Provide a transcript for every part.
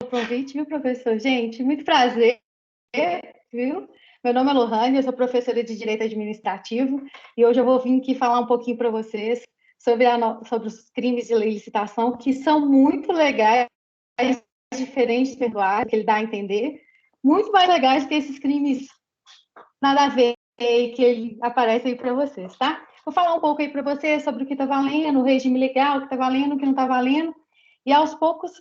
convite, viu, professor? Gente, muito prazer, viu? Meu nome é Lohane, eu sou professora de Direito Administrativo e hoje eu vou vir aqui falar um pouquinho para vocês sobre os crimes de licitação, que são muito legais, diferentes do que ele dá a entender, muito mais legais que esses crimes nada a ver que ele aparece aí para vocês, tá? Vou falar um pouco aí para vocês sobre o que está valendo, o regime legal, o que está valendo, o que não está valendo, e aos poucos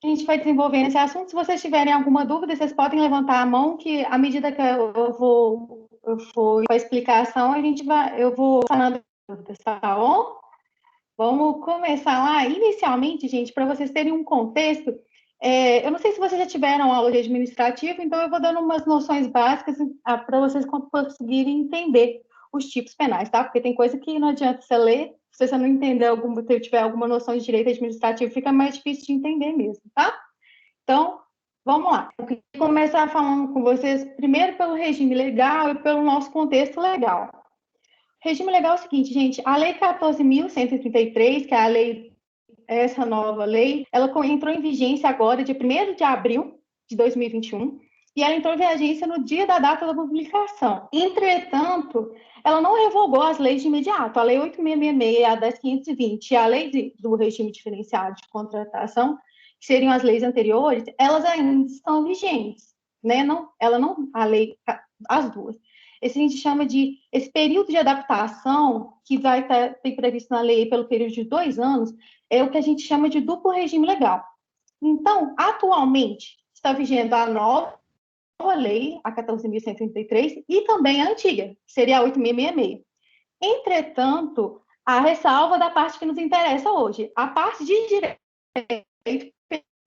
a gente vai desenvolvendo esse assunto. Se vocês tiverem alguma dúvida, vocês podem levantar a mão, que à medida que eu for com a explicação, eu vou falando dúvidas, tá bom? Vamos começar lá. Inicialmente, gente, para vocês terem um contexto, eu não sei se vocês já tiveram aula de administrativo, então eu vou dando umas noções básicas para vocês conseguirem entender os tipos penais, tá? Porque tem coisa que não adianta você ler, se você não entender se tiver alguma noção de direito administrativo, fica mais difícil de entender mesmo, tá? Então, vamos lá. Eu queria começar falando com vocês primeiro pelo regime legal e pelo nosso contexto legal. Regime legal é o seguinte, gente, a Lei 14.133, que é a lei, essa nova lei, ela entrou em vigência agora, dia 1º de abril de 2021, e ela entrou em vigência no dia da data da publicação. Entretanto, ela não revogou as leis de imediato. A Lei 8.666, a 10.520 e a Lei do Regime Diferenciado de Contratação, que seriam as leis anteriores, elas ainda estão vigentes, né? As duas. Esse a gente chama de, esse período de adaptação, que vai estar previsto na lei pelo período de 2 anos, é o que a gente chama de duplo regime legal. Então, atualmente, está vigendo a nova lei, a 14.133, e também a antiga, que seria a 8.666. Entretanto, a ressalva da parte que nos interessa hoje, a parte de direito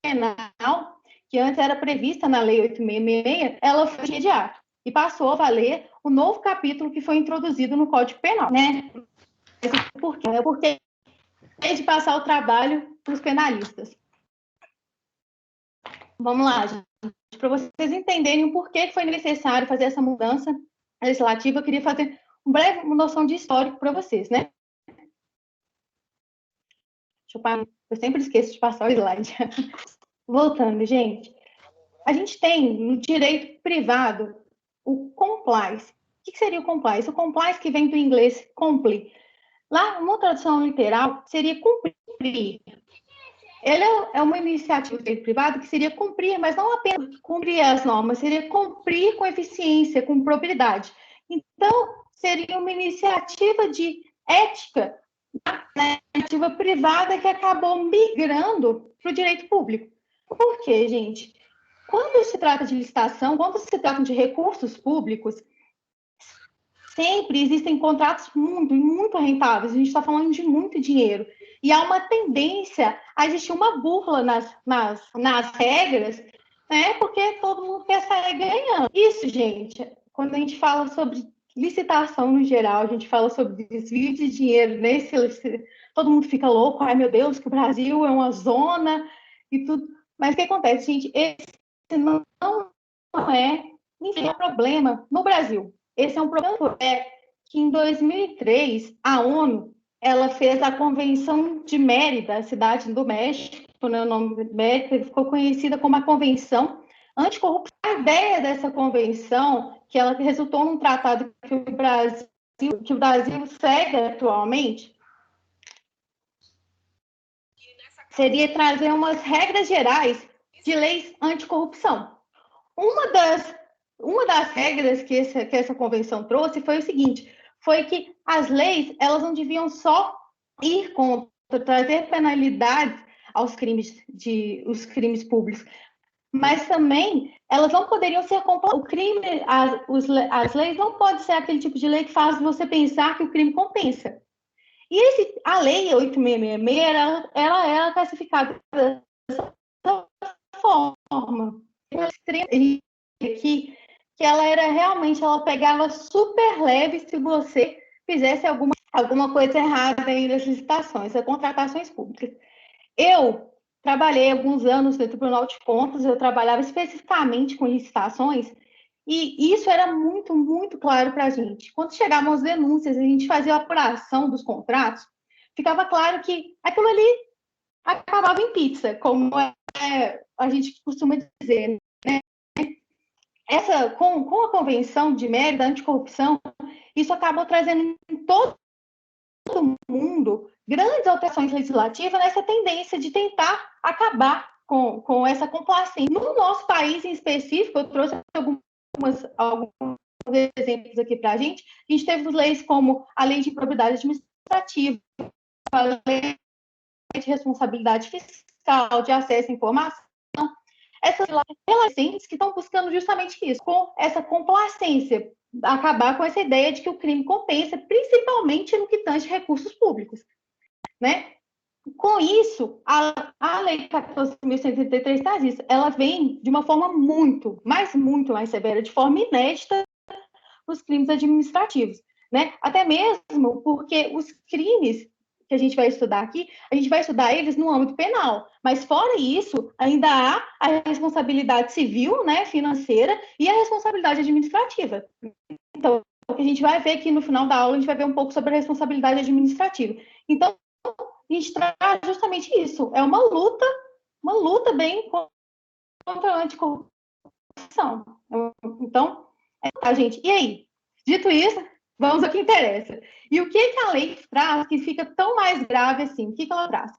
penal, que antes era prevista na lei 8.666, ela foi imediata e passou a valer o novo capítulo que foi introduzido no Código Penal, né? Por quê? É porque é de passar o trabalho para os penalistas. Vamos lá, gente. Para vocês entenderem o porquê foi necessário fazer essa mudança legislativa, eu queria fazer uma breve noção de histórico para vocês, né? Eu sempre esqueço de passar o slide. Voltando, gente. A gente tem no direito privado o compliance. O que seria o compliance? O compliance, que vem do inglês comply. Lá, uma tradução literal, seria cumprir. Ele é uma iniciativa do direito privado que seria cumprir, mas não apenas cumprir as normas, seria cumprir com eficiência, com propriedade. Então, seria uma iniciativa de ética, né, iniciativa privada que acabou migrando para o direito público. Por quê, gente? Quando se trata de licitação, quando se trata de recursos públicos, sempre existem contratos muito rentáveis, a gente está falando de muito dinheiro. E há uma tendência a existir uma burla nas regras, né? Porque todo mundo quer sair ganhando. Isso, gente, quando a gente fala sobre licitação no geral, a gente fala sobre desvio de dinheiro todo mundo fica louco, ai meu Deus, que o Brasil é uma zona e tudo. Mas o que acontece, gente? Esse não é, enfim, um problema no Brasil. Esse é um problema que em 2003 a ONU ela fez a Convenção de Mérida, a cidade do México, né, o nome de Mérida ficou conhecida como a Convenção Anticorrupção. A ideia dessa convenção, que ela resultou num tratado que o Brasil segue atualmente, seria trazer umas regras gerais de leis anticorrupção. Uma das regras que essa convenção trouxe foi o seguinte, foi que as leis, elas não deviam só ir contra, trazer penalidades aos os crimes públicos, mas também elas não poderiam ser o crime, as leis não podem ser aquele tipo de lei que faz você pensar que o crime compensa. E a lei 8.666, ela era classificada dessa forma. Que ela era realmente, ela pegava super leve se você fizesse alguma coisa errada aí nas licitações, nas contratações públicas. Eu trabalhei alguns anos no Tribunal de Contas, eu trabalhava especificamente com licitações, e isso era muito claro para a gente. Quando chegavam as denúncias, a gente fazia a apuração dos contratos, ficava claro que aquilo ali acabava em pizza, como a gente costuma dizer, né? Com a Convenção de Mérida Anticorrupção, isso acabou trazendo em todo mundo grandes alterações legislativas nessa tendência de tentar acabar com essa complacência. No nosso país em específico, eu trouxe alguns exemplos aqui para a gente teve leis como a Lei de Improbidade Administrativa, a Lei de Responsabilidade Fiscal, de Acesso à Informação, essas leis que estão buscando justamente isso, com essa complacência, acabar com essa ideia de que o crime compensa, principalmente no que tange recursos públicos, né? Com isso, a Lei 14.133 traz isso. Ela vem de uma forma muito mais severa, de forma inédita, os crimes administrativos, né? Até mesmo porque os crimes que a gente vai estudar aqui, a gente vai estudar eles no âmbito penal, mas fora isso, ainda há a responsabilidade civil, né, financeira, e a responsabilidade administrativa. Então, o que a gente vai ver aqui no final da aula, a gente vai ver um pouco sobre a responsabilidade administrativa. Então, a gente traz justamente isso, é uma luta bem contra a anticorrupção. Então, a gente, e aí? Dito isso, vamos ao que interessa. E o que a lei traz que fica tão mais grave assim? O que ela traz?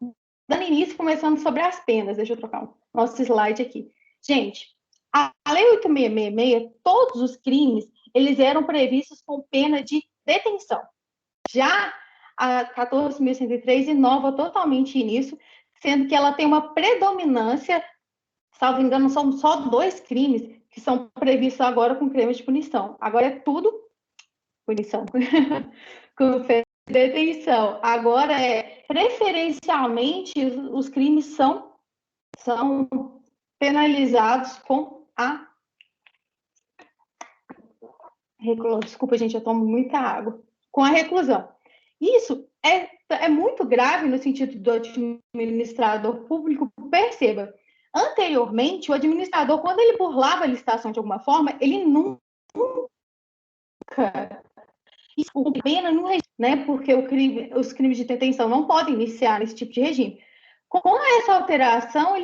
Dando início, começando sobre as penas. Deixa eu trocar o nosso slide aqui. Gente, a Lei 8.666, todos os crimes, eles eram previstos com pena de detenção. Já a 14.103 inova totalmente nisso, sendo que ela tem uma predominância, salvo engano, são só 2 crimes que são previstos agora com crime de punição. Agora é tudo punição. Com detenção. Agora, preferencialmente, os crimes são penalizados com a reclusão. Desculpa, gente, eu tomo muita água. Com a reclusão. Isso é muito grave no sentido do administrador público. Perceba, anteriormente, o administrador, quando ele burlava a licitação de alguma forma, ele nunca o pena não regime, né? Porque os crimes de detenção não podem iniciar nesse tipo de regime. Com essa alteração,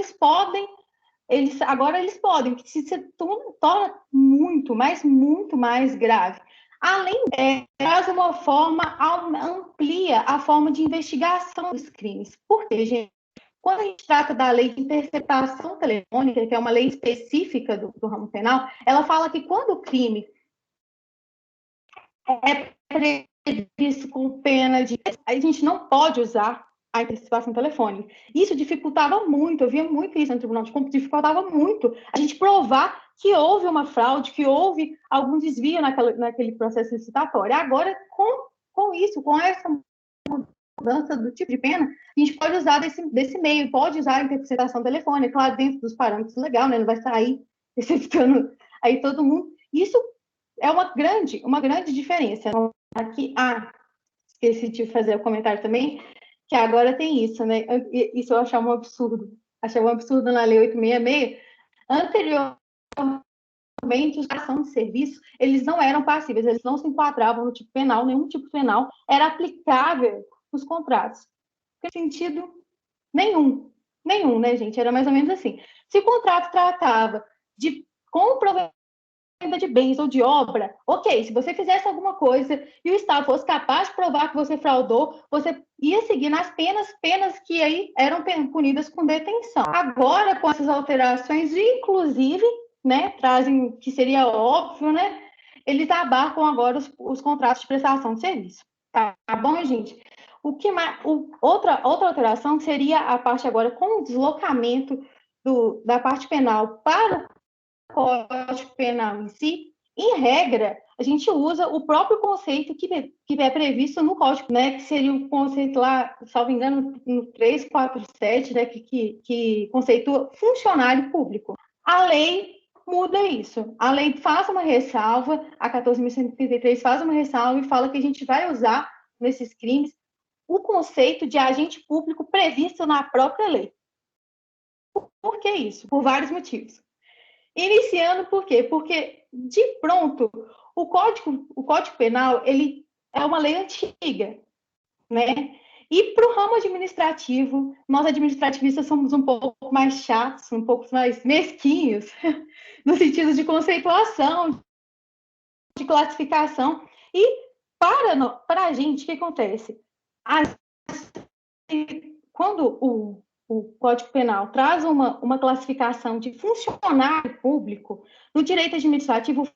agora eles podem, que se torna muito mais grave. Além disso, traz uma forma, amplia a forma de investigação dos crimes. Por quê, gente? Quando a gente trata da lei de interceptação telefônica, que é uma lei específica do ramo penal, ela fala que quando o crime é previsto com pena de... A gente não pode usar a interceptação telefônica. Isso dificultava muito, eu via muito isso no Tribunal de Contas, dificultava muito a gente provar que houve uma fraude, que houve algum desvio naquele processo licitatório. Agora, com isso, com essa mudança do tipo de pena, a gente pode usar desse meio, pode usar a interceptação telefônica, claro, dentro dos parâmetros legais, né? Não vai sair interceptando aí todo mundo. Isso é uma grande diferença. Aqui, esqueci de fazer o comentário também, que agora tem isso, né? Isso eu achava um absurdo. Achava um absurdo na Lei 866. Anteriormente, a ação de serviço, eles não eram passíveis, eles não se enquadravam no tipo penal, nenhum tipo penal era aplicável nos contratos. Não tem sentido nenhum, né, gente? Era mais ou menos assim. Se o contrato tratava de compra venda de bens ou de obra, ok, se você fizesse alguma coisa e o Estado fosse capaz de provar que você fraudou, você ia seguir nas penas que aí eram punidas com detenção. Agora, com essas alterações, inclusive, né, trazem, que seria óbvio, né, eles abarcam agora os contratos de prestação de serviço. Tá bom, gente? Outra alteração seria a parte agora com o deslocamento da parte penal para Código Penal em si, em regra, a gente usa o próprio conceito que é previsto no Código, né, que seria o conceito lá, salvo engano, no 347, né, que conceitua funcionário público. A lei muda isso. A lei faz uma ressalva, a 14.133 faz uma ressalva e fala que a gente vai usar nesses crimes o conceito de agente público previsto na própria lei. Por que isso? Por vários motivos. Iniciando por quê? Porque, de pronto, o Código Penal, ele é uma lei antiga, né? E para o ramo administrativo, nós administrativistas somos um pouco mais chatos, um pouco mais mesquinhos, no sentido de conceituação, de classificação. E para a gente, o que acontece? Quando o Código Penal traz uma classificação de funcionário público, no direito administrativo,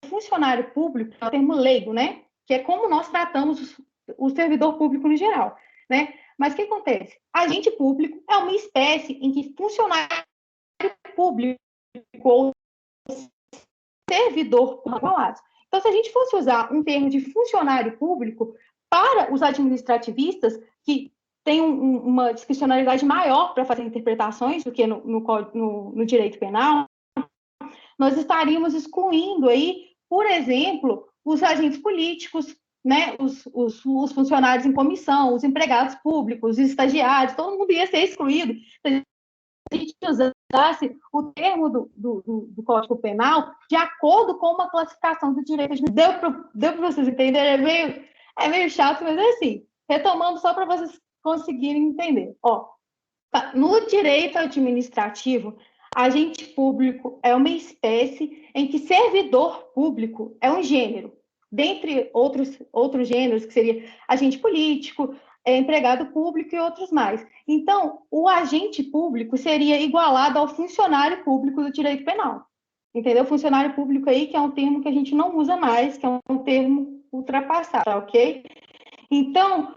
funcionário público é o termo leigo, né? Que é como nós tratamos o servidor público no geral, né? Mas o que acontece? Agente público é uma espécie em que funcionário público ou servidor público. Então, se a gente fosse usar um termo de funcionário público para os administrativistas, que têm uma discricionalidade maior para fazer interpretações do que no direito penal, nós estaríamos excluindo aí, por exemplo, os agentes políticos, né, os funcionários em comissão, os empregados públicos, os estagiários, todo mundo ia ser excluído. Se a gente usasse o termo do Código Penal de acordo com uma classificação do direito. Deu para vocês entenderem? É meio chato, mas é assim. Retomando só para vocês conseguirem entender. Ó, no direito administrativo, agente público é uma espécie em que servidor público é um gênero, dentre outros gêneros, que seria agente político, empregado público e outros mais. Então, o agente público seria igualado ao funcionário público do direito penal. Entendeu? Funcionário público aí, que é um termo que a gente não usa mais, que é um termo ultrapassado, tá ok? Então,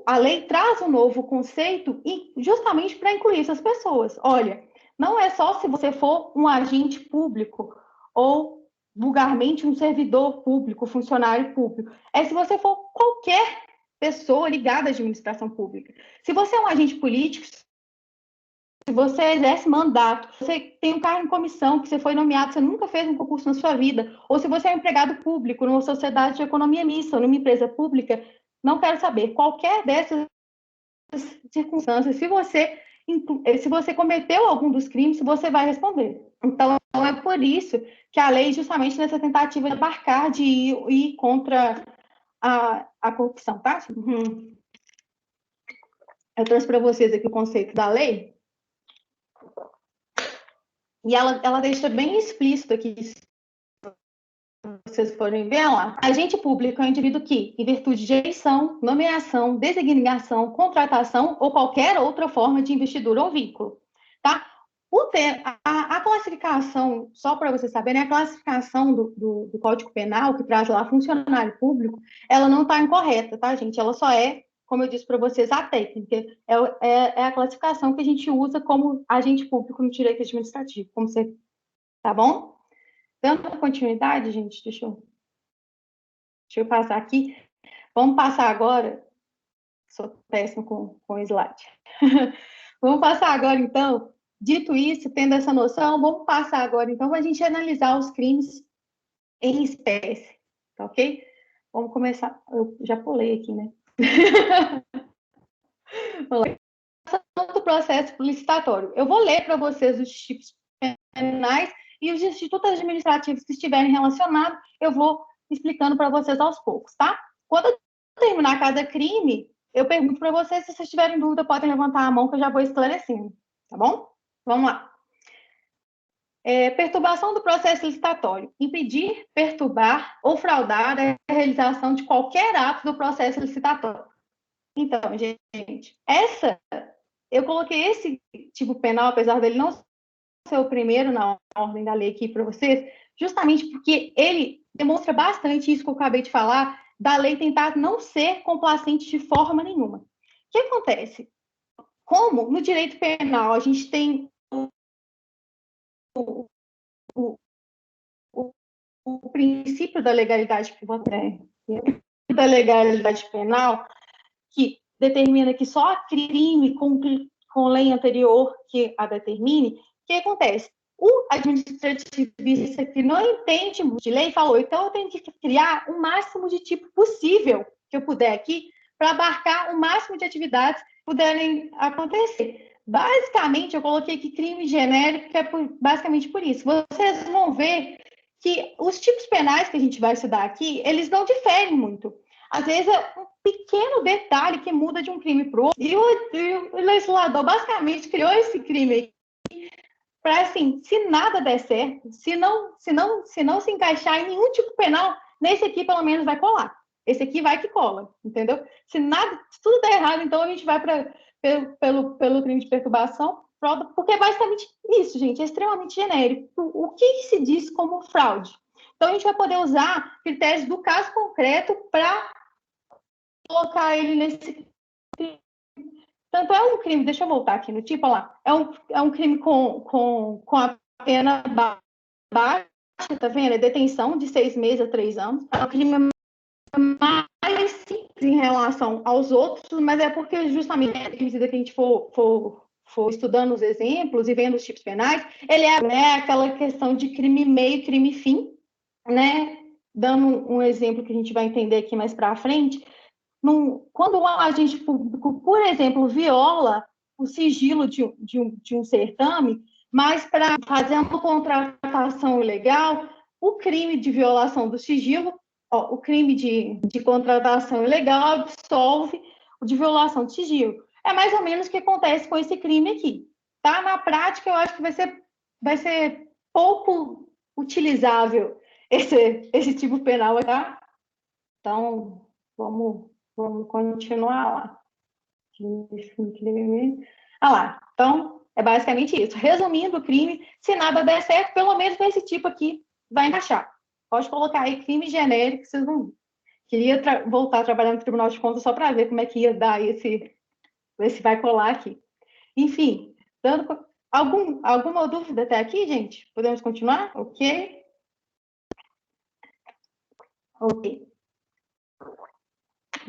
a lei traz um novo conceito justamente para incluir essas pessoas. Olha, não é só se você for um agente público ou vulgarmente um servidor público, funcionário público. É se você for qualquer pessoa ligada à administração pública. Se você é um agente político, se você exerce mandato, você tem um cargo em comissão, que você foi nomeado, você nunca fez um concurso na sua vida, ou se você é um empregado público numa sociedade de economia mista, numa empresa pública, não quero saber. Qualquer dessas circunstâncias, se você cometeu algum dos crimes, você vai responder. Então, é por isso que a lei, justamente nessa tentativa de abarcar, de ir contra a corrupção, tá? Eu trouxe para vocês aqui o conceito da lei, e ela deixa bem explícito aqui, se vocês forem ver lá. Agente público é um indivíduo que, em virtude de eleição, nomeação, designação, contratação ou qualquer outra forma de investidura ou vínculo, tá? A classificação, só para vocês saberem, a classificação do Código Penal, que traz lá funcionário público, ela não está incorreta, tá, gente? Ela só é, como eu disse para vocês, a técnica. É a classificação que a gente usa como agente público no direito administrativo, como você. Tá bom? Dando continuidade, gente, deixa eu passar aqui. Vamos passar agora. Sou péssimo com slide. Vamos passar agora, então. Dito isso, tendo essa noção, vamos passar agora, então, para a gente analisar os crimes em espécie, tá ok? Vamos começar. Eu já pulei aqui, né? Vamos lá. Do processo licitatório. Eu vou ler para vocês os tipos penais e os institutos administrativos que estiverem relacionados, eu vou explicando para vocês aos poucos, tá? Quando eu terminar cada crime, eu pergunto para vocês, se vocês tiverem dúvida, podem levantar a mão que eu já vou esclarecendo, tá bom? Vamos lá. Perturbação do processo licitatório. Impedir, perturbar ou fraudar a realização de qualquer ato do processo licitatório. Então, gente, eu coloquei esse tipo penal, apesar dele não ser o primeiro na ordem da lei aqui para vocês, justamente porque ele demonstra bastante isso que eu acabei de falar, da lei tentar não ser complacente de forma nenhuma. O que acontece? Como no direito penal a gente tem o princípio da legalidade penal, que determina que só crime com lei anterior que a determine, o que acontece? O administrativista que não entende de lei falou, então eu tenho que criar o máximo de tipo possível que eu puder aqui para abarcar o máximo de atividades que puderem acontecer. Basicamente, eu coloquei aqui crime genérico, que é basicamente por isso. Vocês vão ver que os tipos penais que a gente vai estudar aqui, eles não diferem muito. Às vezes é um pequeno detalhe que muda de um crime para o outro. E o legislador basicamente criou esse crime para, assim, se nada der certo, se não se encaixar em nenhum tipo penal, nesse aqui pelo menos vai colar. Esse aqui vai que cola, entendeu? Se tudo der errado, então a gente vai pelo crime de perturbação, fraude, porque é basicamente isso, gente, é extremamente genérico. O que se diz como fraude? Então a gente vai poder usar critérios do caso concreto para colocar ele nesse. Tanto é um crime, deixa eu voltar aqui no tipo, olha lá, é um crime com a pena baixa, tá vendo? É detenção de 6 meses a 3 anos. É um crime mais simples em relação aos outros, mas é porque justamente, à medida que a gente for estudando os exemplos e vendo os tipos penais, ele é, né, aquela questão de crime meio, crime fim, né? Dando um exemplo que a gente vai entender aqui mais para frente, quando um agente público, por exemplo, viola o sigilo de um certame, mas para fazer uma contratação ilegal, o crime de violação do sigilo, o crime de contratação ilegal absolve o de violação de sigilo. É mais ou menos o que acontece com esse crime aqui. Tá? Na prática, eu acho que vai ser pouco utilizável esse tipo penal, tá? Então, vamos continuar lá. Ah lá. Então, é basicamente isso. Resumindo o crime, se nada der certo, pelo menos nesse tipo aqui vai encaixar. Pode colocar aí crime genérico, vocês não. Queria voltar a trabalhar no Tribunal de Contas só para ver como é que ia dar ver se vai colar aqui. Enfim, dando alguma dúvida até aqui, gente? Podemos continuar? Ok? Ok.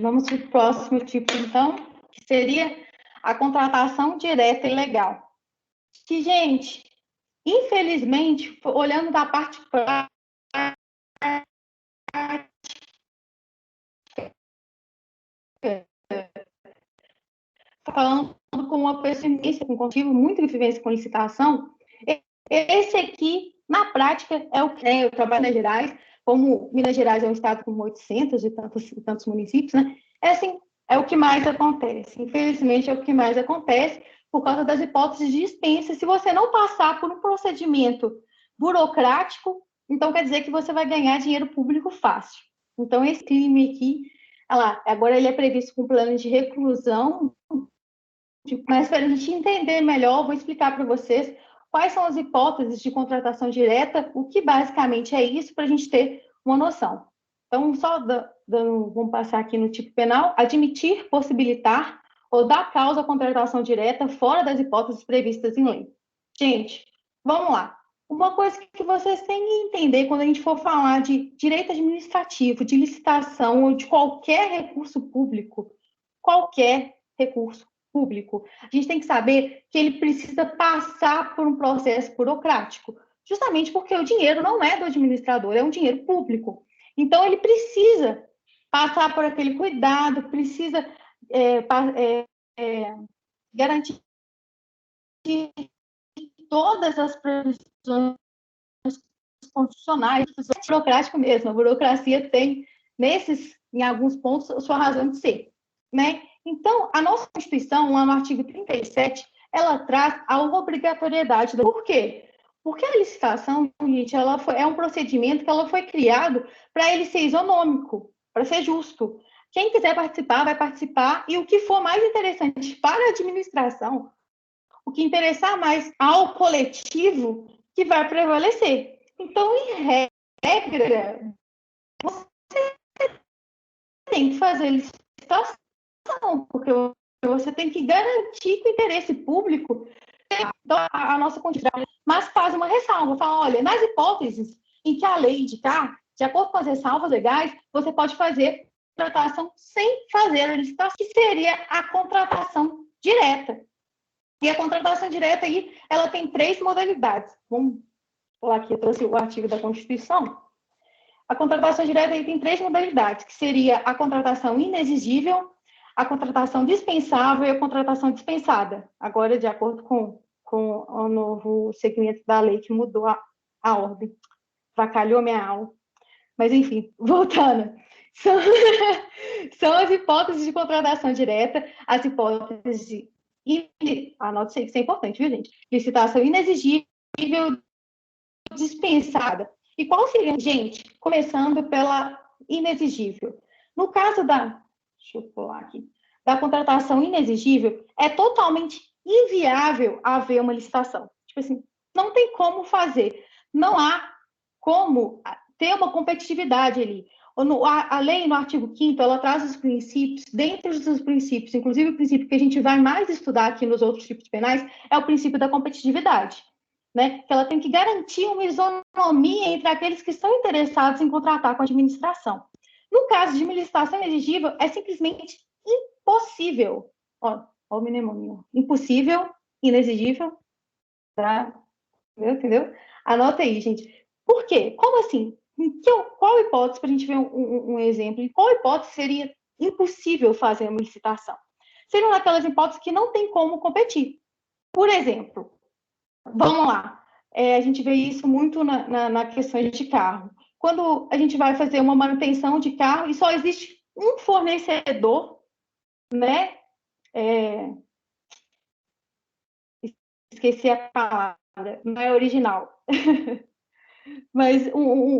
Vamos para o próximo tipo, então, que seria a contratação direta e legal. Que, gente, infelizmente, olhando da parte prática, falando com uma pessimista, com contigo, muito vivência com licitação, esse aqui, na prática, é o que eu trabalho em Minas Gerais, como Minas Gerais é um estado com 800 e tantos municípios, né? É assim, é o que mais acontece. Infelizmente, é o que mais acontece por causa das hipóteses de dispensa. Se você não passar por um procedimento burocrático, então quer dizer que você vai ganhar dinheiro público fácil. Então, esse crime aqui, olha lá, agora ele é previsto com plano de reclusão, mas para a gente entender melhor, vou explicar para vocês quais são as hipóteses de contratação direta, o que basicamente é isso, para a gente ter uma noção. Então, vamos passar aqui no tipo penal: admitir, possibilitar ou dar causa à contratação direta fora das hipóteses previstas em lei. Gente, vamos lá. Uma coisa que vocês têm que entender quando a gente for falar de direito administrativo, de licitação ou de qualquer recurso público, a gente tem que saber que ele precisa passar por um processo burocrático, justamente porque o dinheiro não é do administrador, é um dinheiro público. Então, ele precisa passar por aquele cuidado, precisa garantir todas as previsões constitucionais, burocrático mesmo. A burocracia tem, em alguns pontos, a sua razão de ser, né? Então, a nossa Constituição, lá no artigo 37, ela traz a obrigatoriedade. Por quê? Porque a licitação, gente, é um procedimento que ela foi criado para ele ser isonômico, para ser justo. Quem quiser participar, vai participar, e o que for mais interessante para a administração, o que interessar mais ao coletivo, que vai prevalecer. Então, em regra, você tem que fazer licitação, porque você tem que garantir que o interesse público a nossa quantidade, mas faz uma ressalva, fala, olha, nas hipóteses em que a lei indicar, de acordo com as ressalvas legais, você pode fazer contratação sem fazer a licitação, que seria a contratação direta. E a contratação direta aí, ela tem 3 modalidades. Vamos falar aqui, eu trouxe o artigo da Constituição. A contratação direta aí tem 3 modalidades, que seria a contratação inexigível, a contratação dispensável e a contratação dispensada. Agora, de acordo com o novo segmento da lei, que mudou a ordem. Vacalhou minha aula. Mas, enfim, voltando. São, são as hipóteses de contratação direta, as hipóteses de... Anote isso é importante, viu, gente? Licitação inexigível, dispensada. E qual seria, gente? Começando pela inexigível. No caso da... Deixa eu pular aqui. Da contratação inexigível, é totalmente inviável haver uma licitação. Tipo assim, não tem como fazer. Não há como ter uma competitividade ali. A lei, no artigo 5º, ela traz os princípios, dentre os princípios, inclusive o princípio que a gente vai mais estudar aqui nos outros tipos penais, é o princípio da competitividade, né? Que ela tem que garantir uma isonomia entre aqueles que estão interessados em contratar com a administração. No caso de uma licitação inexigível, é simplesmente impossível. Ó, o mnemônio. Impossível, inexigível, tá? Entendeu? Anota aí, gente. Por quê? Como assim? Qual hipótese, para a gente ver um exemplo, em qual hipótese seria impossível fazer uma licitação? Seriam aquelas hipóteses que não tem como competir. Por exemplo, vamos lá, a gente vê isso muito na questão de carro. Quando a gente vai fazer uma manutenção de carro e só existe um fornecedor, né? Esqueci a palavra, não é original. Mas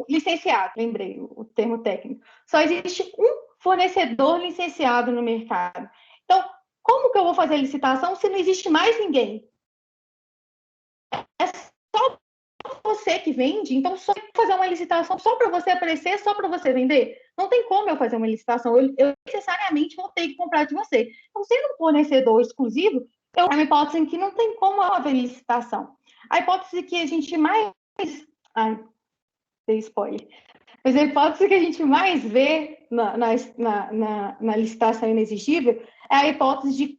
licenciado, lembrei o termo técnico. Só existe um fornecedor licenciado no mercado. Então, como que eu vou fazer a licitação se não existe mais ninguém? É só você que vende, então só fazer uma licitação só para você aparecer, só para você vender? Não tem como eu fazer uma licitação, eu necessariamente vou ter que comprar de você. Então, sendo um fornecedor exclusivo, é uma hipótese em que não tem como haver licitação. A hipótese que a gente mais... Ai, dei spoiler. Mas a hipótese que a gente mais vê na licitação inexigível é a hipótese de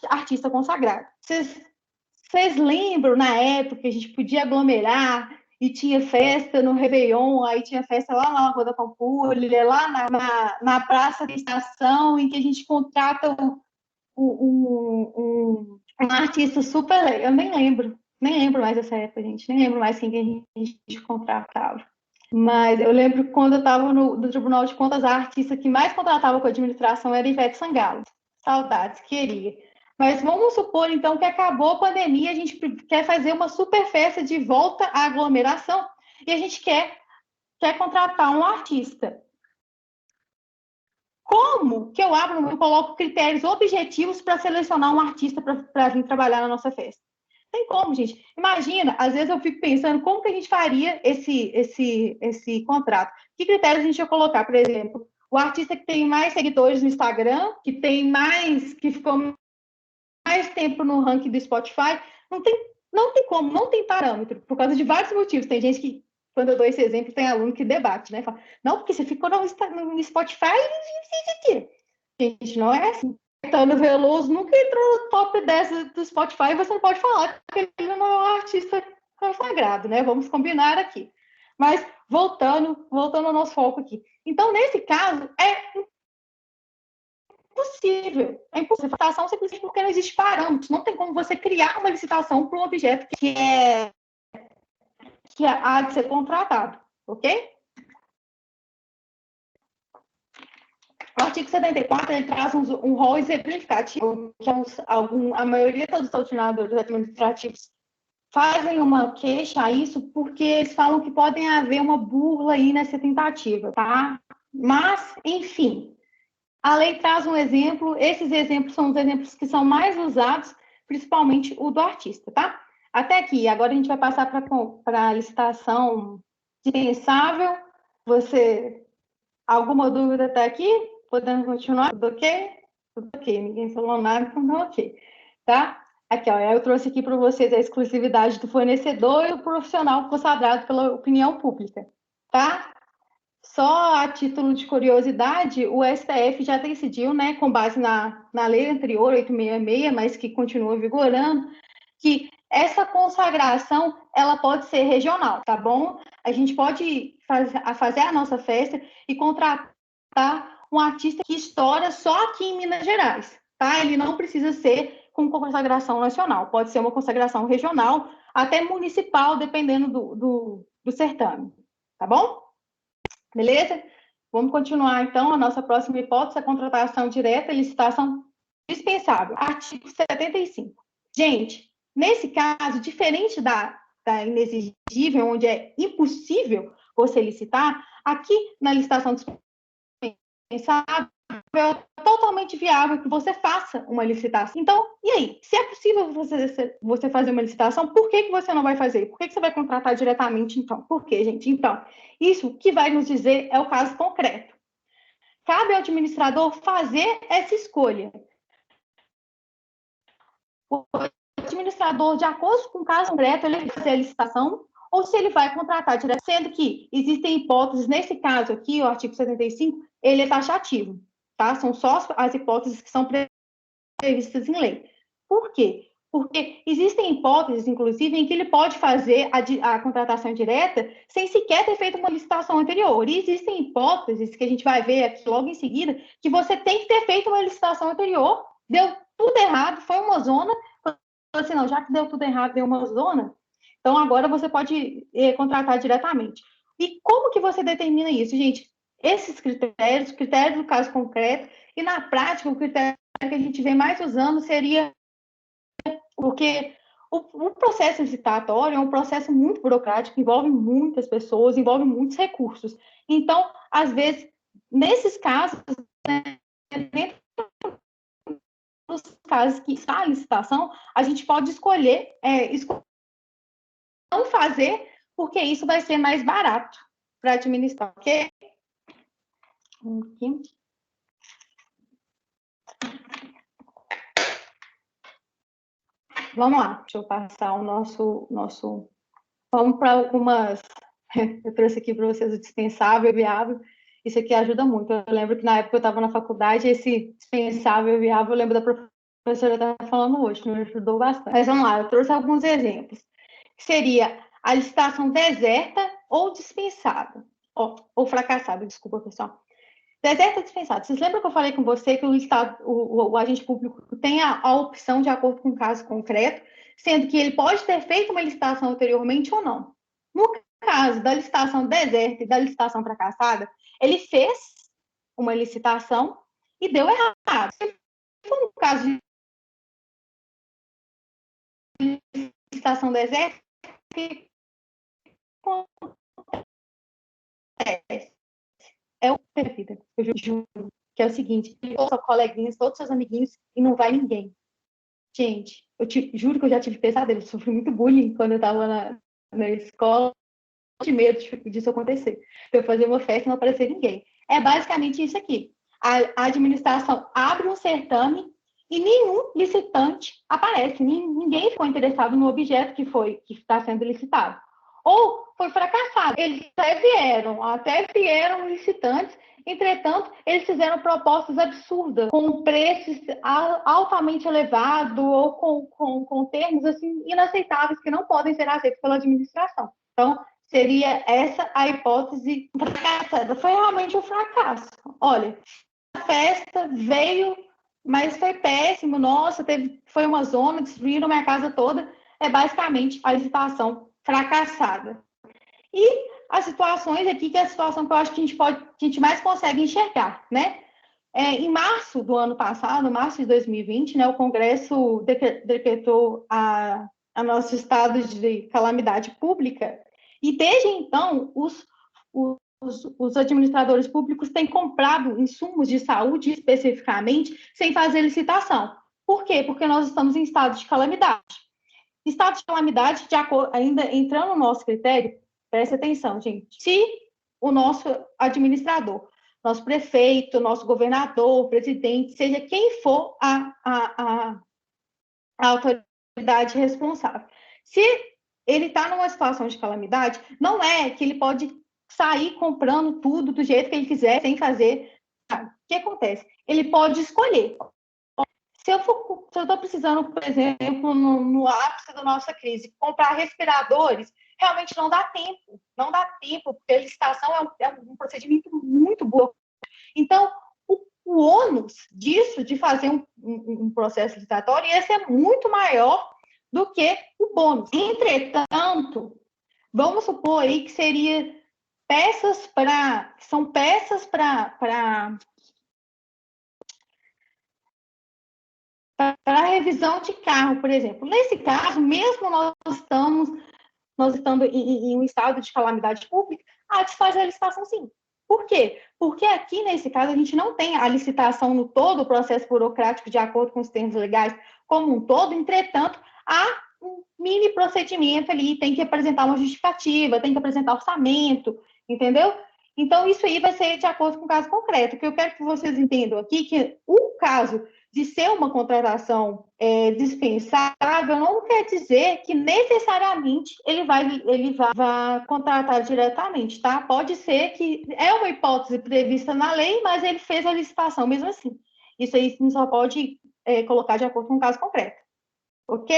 artista consagrado. Vocês lembram, na época, que a gente podia aglomerar e tinha festa no Réveillon, aí tinha festa lá na Lagoa da Pampulha, lá na Praça da Estação, em que a gente contrata um artista super... Eu nem lembro mais dessa época, gente, nem lembro mais quem que a gente contratava. Mas eu lembro que quando eu estava no Tribunal de Contas, a artista que mais contratava com a administração era Ivete Sangalo. Saudades, queria. Mas vamos supor, então, que acabou a pandemia, a gente quer fazer uma super festa de volta à aglomeração e a gente quer contratar um artista. Como que eu coloco critérios objetivos para selecionar um artista para vir trabalhar na nossa festa? Tem como, gente. Imagina, às vezes eu fico pensando como que a gente faria esse contrato. Que critérios a gente ia colocar, por exemplo? O artista que tem mais seguidores no Instagram, que ficou mais tempo no ranking do Spotify, não tem como, não tem parâmetro, por causa de vários motivos. Tem gente que, quando eu dou esse exemplo, tem aluno que debate, né? Fala, não, porque você ficou no Spotify e gente, não é assim. Caetano Veloso nunca entrou no top 10 do Spotify, você não pode falar que ele não é um artista consagrado, né? Vamos combinar aqui. Mas voltando ao nosso foco aqui. Então, nesse caso, é impossível. É impossível. Licitação simplesmente porque não existe parâmetros. Não tem como você criar uma licitação para um objeto que há de ser contratado, ok? O artigo 74 ele traz um rol exemplificativo, que a maioria dos doutinadores administrativos fazem uma queixa a isso porque eles falam que podem haver uma burla aí nessa tentativa, tá? Mas, enfim, a lei traz um exemplo, esses exemplos são os exemplos que são mais usados, principalmente o do artista, tá? Até aqui, agora a gente vai passar para a licitação dispensável. Você, alguma dúvida até aqui? Podemos continuar? Tudo ok? Tudo ok, ninguém falou nada, então tá ok, tá? Aqui, ó, eu trouxe aqui para vocês a exclusividade do fornecedor e o profissional consagrado pela opinião pública, tá? Só a título de curiosidade, o STF já decidiu, né, com base na lei anterior, 866, mas que continua vigorando, que essa consagração, ela pode ser regional, tá bom? A gente pode fazer a nossa festa e contratar um artista que estoura só aqui em Minas Gerais, tá? Ele não precisa ser com consagração nacional, pode ser uma consagração regional, até municipal, dependendo do certame, tá bom? Beleza? Vamos continuar, então, a nossa próxima hipótese, a contratação direta e licitação dispensável. Artigo 75. Gente, nesse caso, diferente da inexigível, onde é impossível você licitar, aqui na licitação dispensável, é totalmente viável que você faça uma licitação. Então, e aí? Se é possível você fazer uma licitação, por que você não vai fazer? Por que você vai contratar diretamente, então? Por quê, gente? Então, isso que vai nos dizer é o caso concreto. Cabe ao administrador fazer essa escolha. O administrador, de acordo com o caso concreto, ele vai fazer a licitação ou se ele vai contratar direto, sendo que existem hipóteses, nesse caso aqui, o artigo 75, ele é taxativo, tá? São só as hipóteses que são previstas em lei. Por quê? Porque existem hipóteses, inclusive, em que ele pode fazer a contratação direta sem sequer ter feito uma licitação anterior. E existem hipóteses que a gente vai ver aqui logo em seguida, que você tem que ter feito uma licitação anterior, deu tudo errado, foi uma zona, assim, não, já que deu tudo errado, deu uma zona, então agora você pode contratar diretamente. E como que você determina isso, gente? Esses critérios do caso concreto, e na prática, o critério que a gente vem mais usando seria porque o processo licitatório é um processo muito burocrático, envolve muitas pessoas, envolve muitos recursos. Então, às vezes, nesses casos, né, dentro dos casos que está a licitação, a gente pode escolher não fazer, porque isso vai ser mais barato para administrar. Ok? Aqui. Vamos lá, deixa eu passar o nosso. Vamos para algumas. Eu trouxe aqui para vocês o dispensável e viável. Isso aqui ajuda muito. Eu lembro que na época eu estava na faculdade, esse dispensável e viável, eu lembro da professora estar falando hoje, me ajudou bastante. Mas vamos lá, eu trouxe alguns exemplos. Seria a licitação deserta ou dispensada, ou fracassada, desculpa, pessoal. Deserto ou dispensado. Vocês lembram que eu falei com você que o agente público tem a opção de acordo com o caso concreto, sendo que ele pode ter feito uma licitação anteriormente ou não. No caso da licitação deserta e da licitação fracassada, ele fez uma licitação e deu errado. Se for um caso de licitação deserta, o que acontece? É o vida, eu juro, que é o seguinte, todos seus coleguinhas, todos seus amiguinhos, e não vai ninguém. Gente, juro que eu já tive pesadelo, eu sofri muito bullying quando eu estava na escola, de medo disso acontecer. Eu fazer uma festa e não aparecer ninguém. É basicamente isso aqui. A administração abre um certame e nenhum licitante aparece, ninguém ficou interessado no objeto que está sendo licitado. Ou foi fracassado. Eles até vieram licitantes, entretanto, eles fizeram propostas absurdas, com preços altamente elevados ou com termos assim, inaceitáveis que não podem ser aceitos pela administração. Então, seria essa a hipótese fracassada. Foi realmente um fracasso. Olha, a festa veio, mas foi péssimo. Nossa, foi uma zona, destruíram minha casa toda. É basicamente a licitação fracassada. E as situações aqui, que é a situação que eu acho que a gente mais consegue enxergar, né? Em março do ano passado, março de 2020, né, o Congresso decretou a nosso estado de calamidade pública, e desde então os administradores públicos têm comprado insumos de saúde especificamente sem fazer licitação. Por quê? Porque nós estamos em estado de calamidade. Estado de calamidade, ainda entrando no nosso critério, preste atenção, gente. Se o nosso administrador, nosso prefeito, nosso governador, presidente, seja quem for a autoridade responsável, se ele está numa situação de calamidade, não é que ele pode sair comprando tudo do jeito que ele quiser, sem fazer. O que acontece? Ele pode escolher. Se eu estou precisando, por exemplo, no ápice da nossa crise, comprar respiradores, realmente não dá tempo. Não dá tempo, porque a licitação é um procedimento muito bom. Então, o ônus disso, de fazer um processo licitatório, esse é muito maior do que o bônus. Entretanto, vamos supor aí que seria são peças para revisão de carro, por exemplo. Nesse caso, mesmo nós estando em um estado de calamidade pública, há de se fazer a licitação sim. Por quê? Porque aqui, nesse caso, a gente não tem a licitação no todo o processo burocrático de acordo com os termos legais como um todo, entretanto, há um mini procedimento ali, tem que apresentar uma justificativa, tem que apresentar orçamento, entendeu? Então, isso aí vai ser de acordo com o caso concreto. O que eu quero que vocês entendam aqui, que o caso de ser uma contratação dispensável, não quer dizer que necessariamente ele vai contratar diretamente, tá? Pode ser que é uma hipótese prevista na lei, mas ele fez a licitação mesmo assim. Isso aí só pode colocar de acordo com o caso concreto. Ok?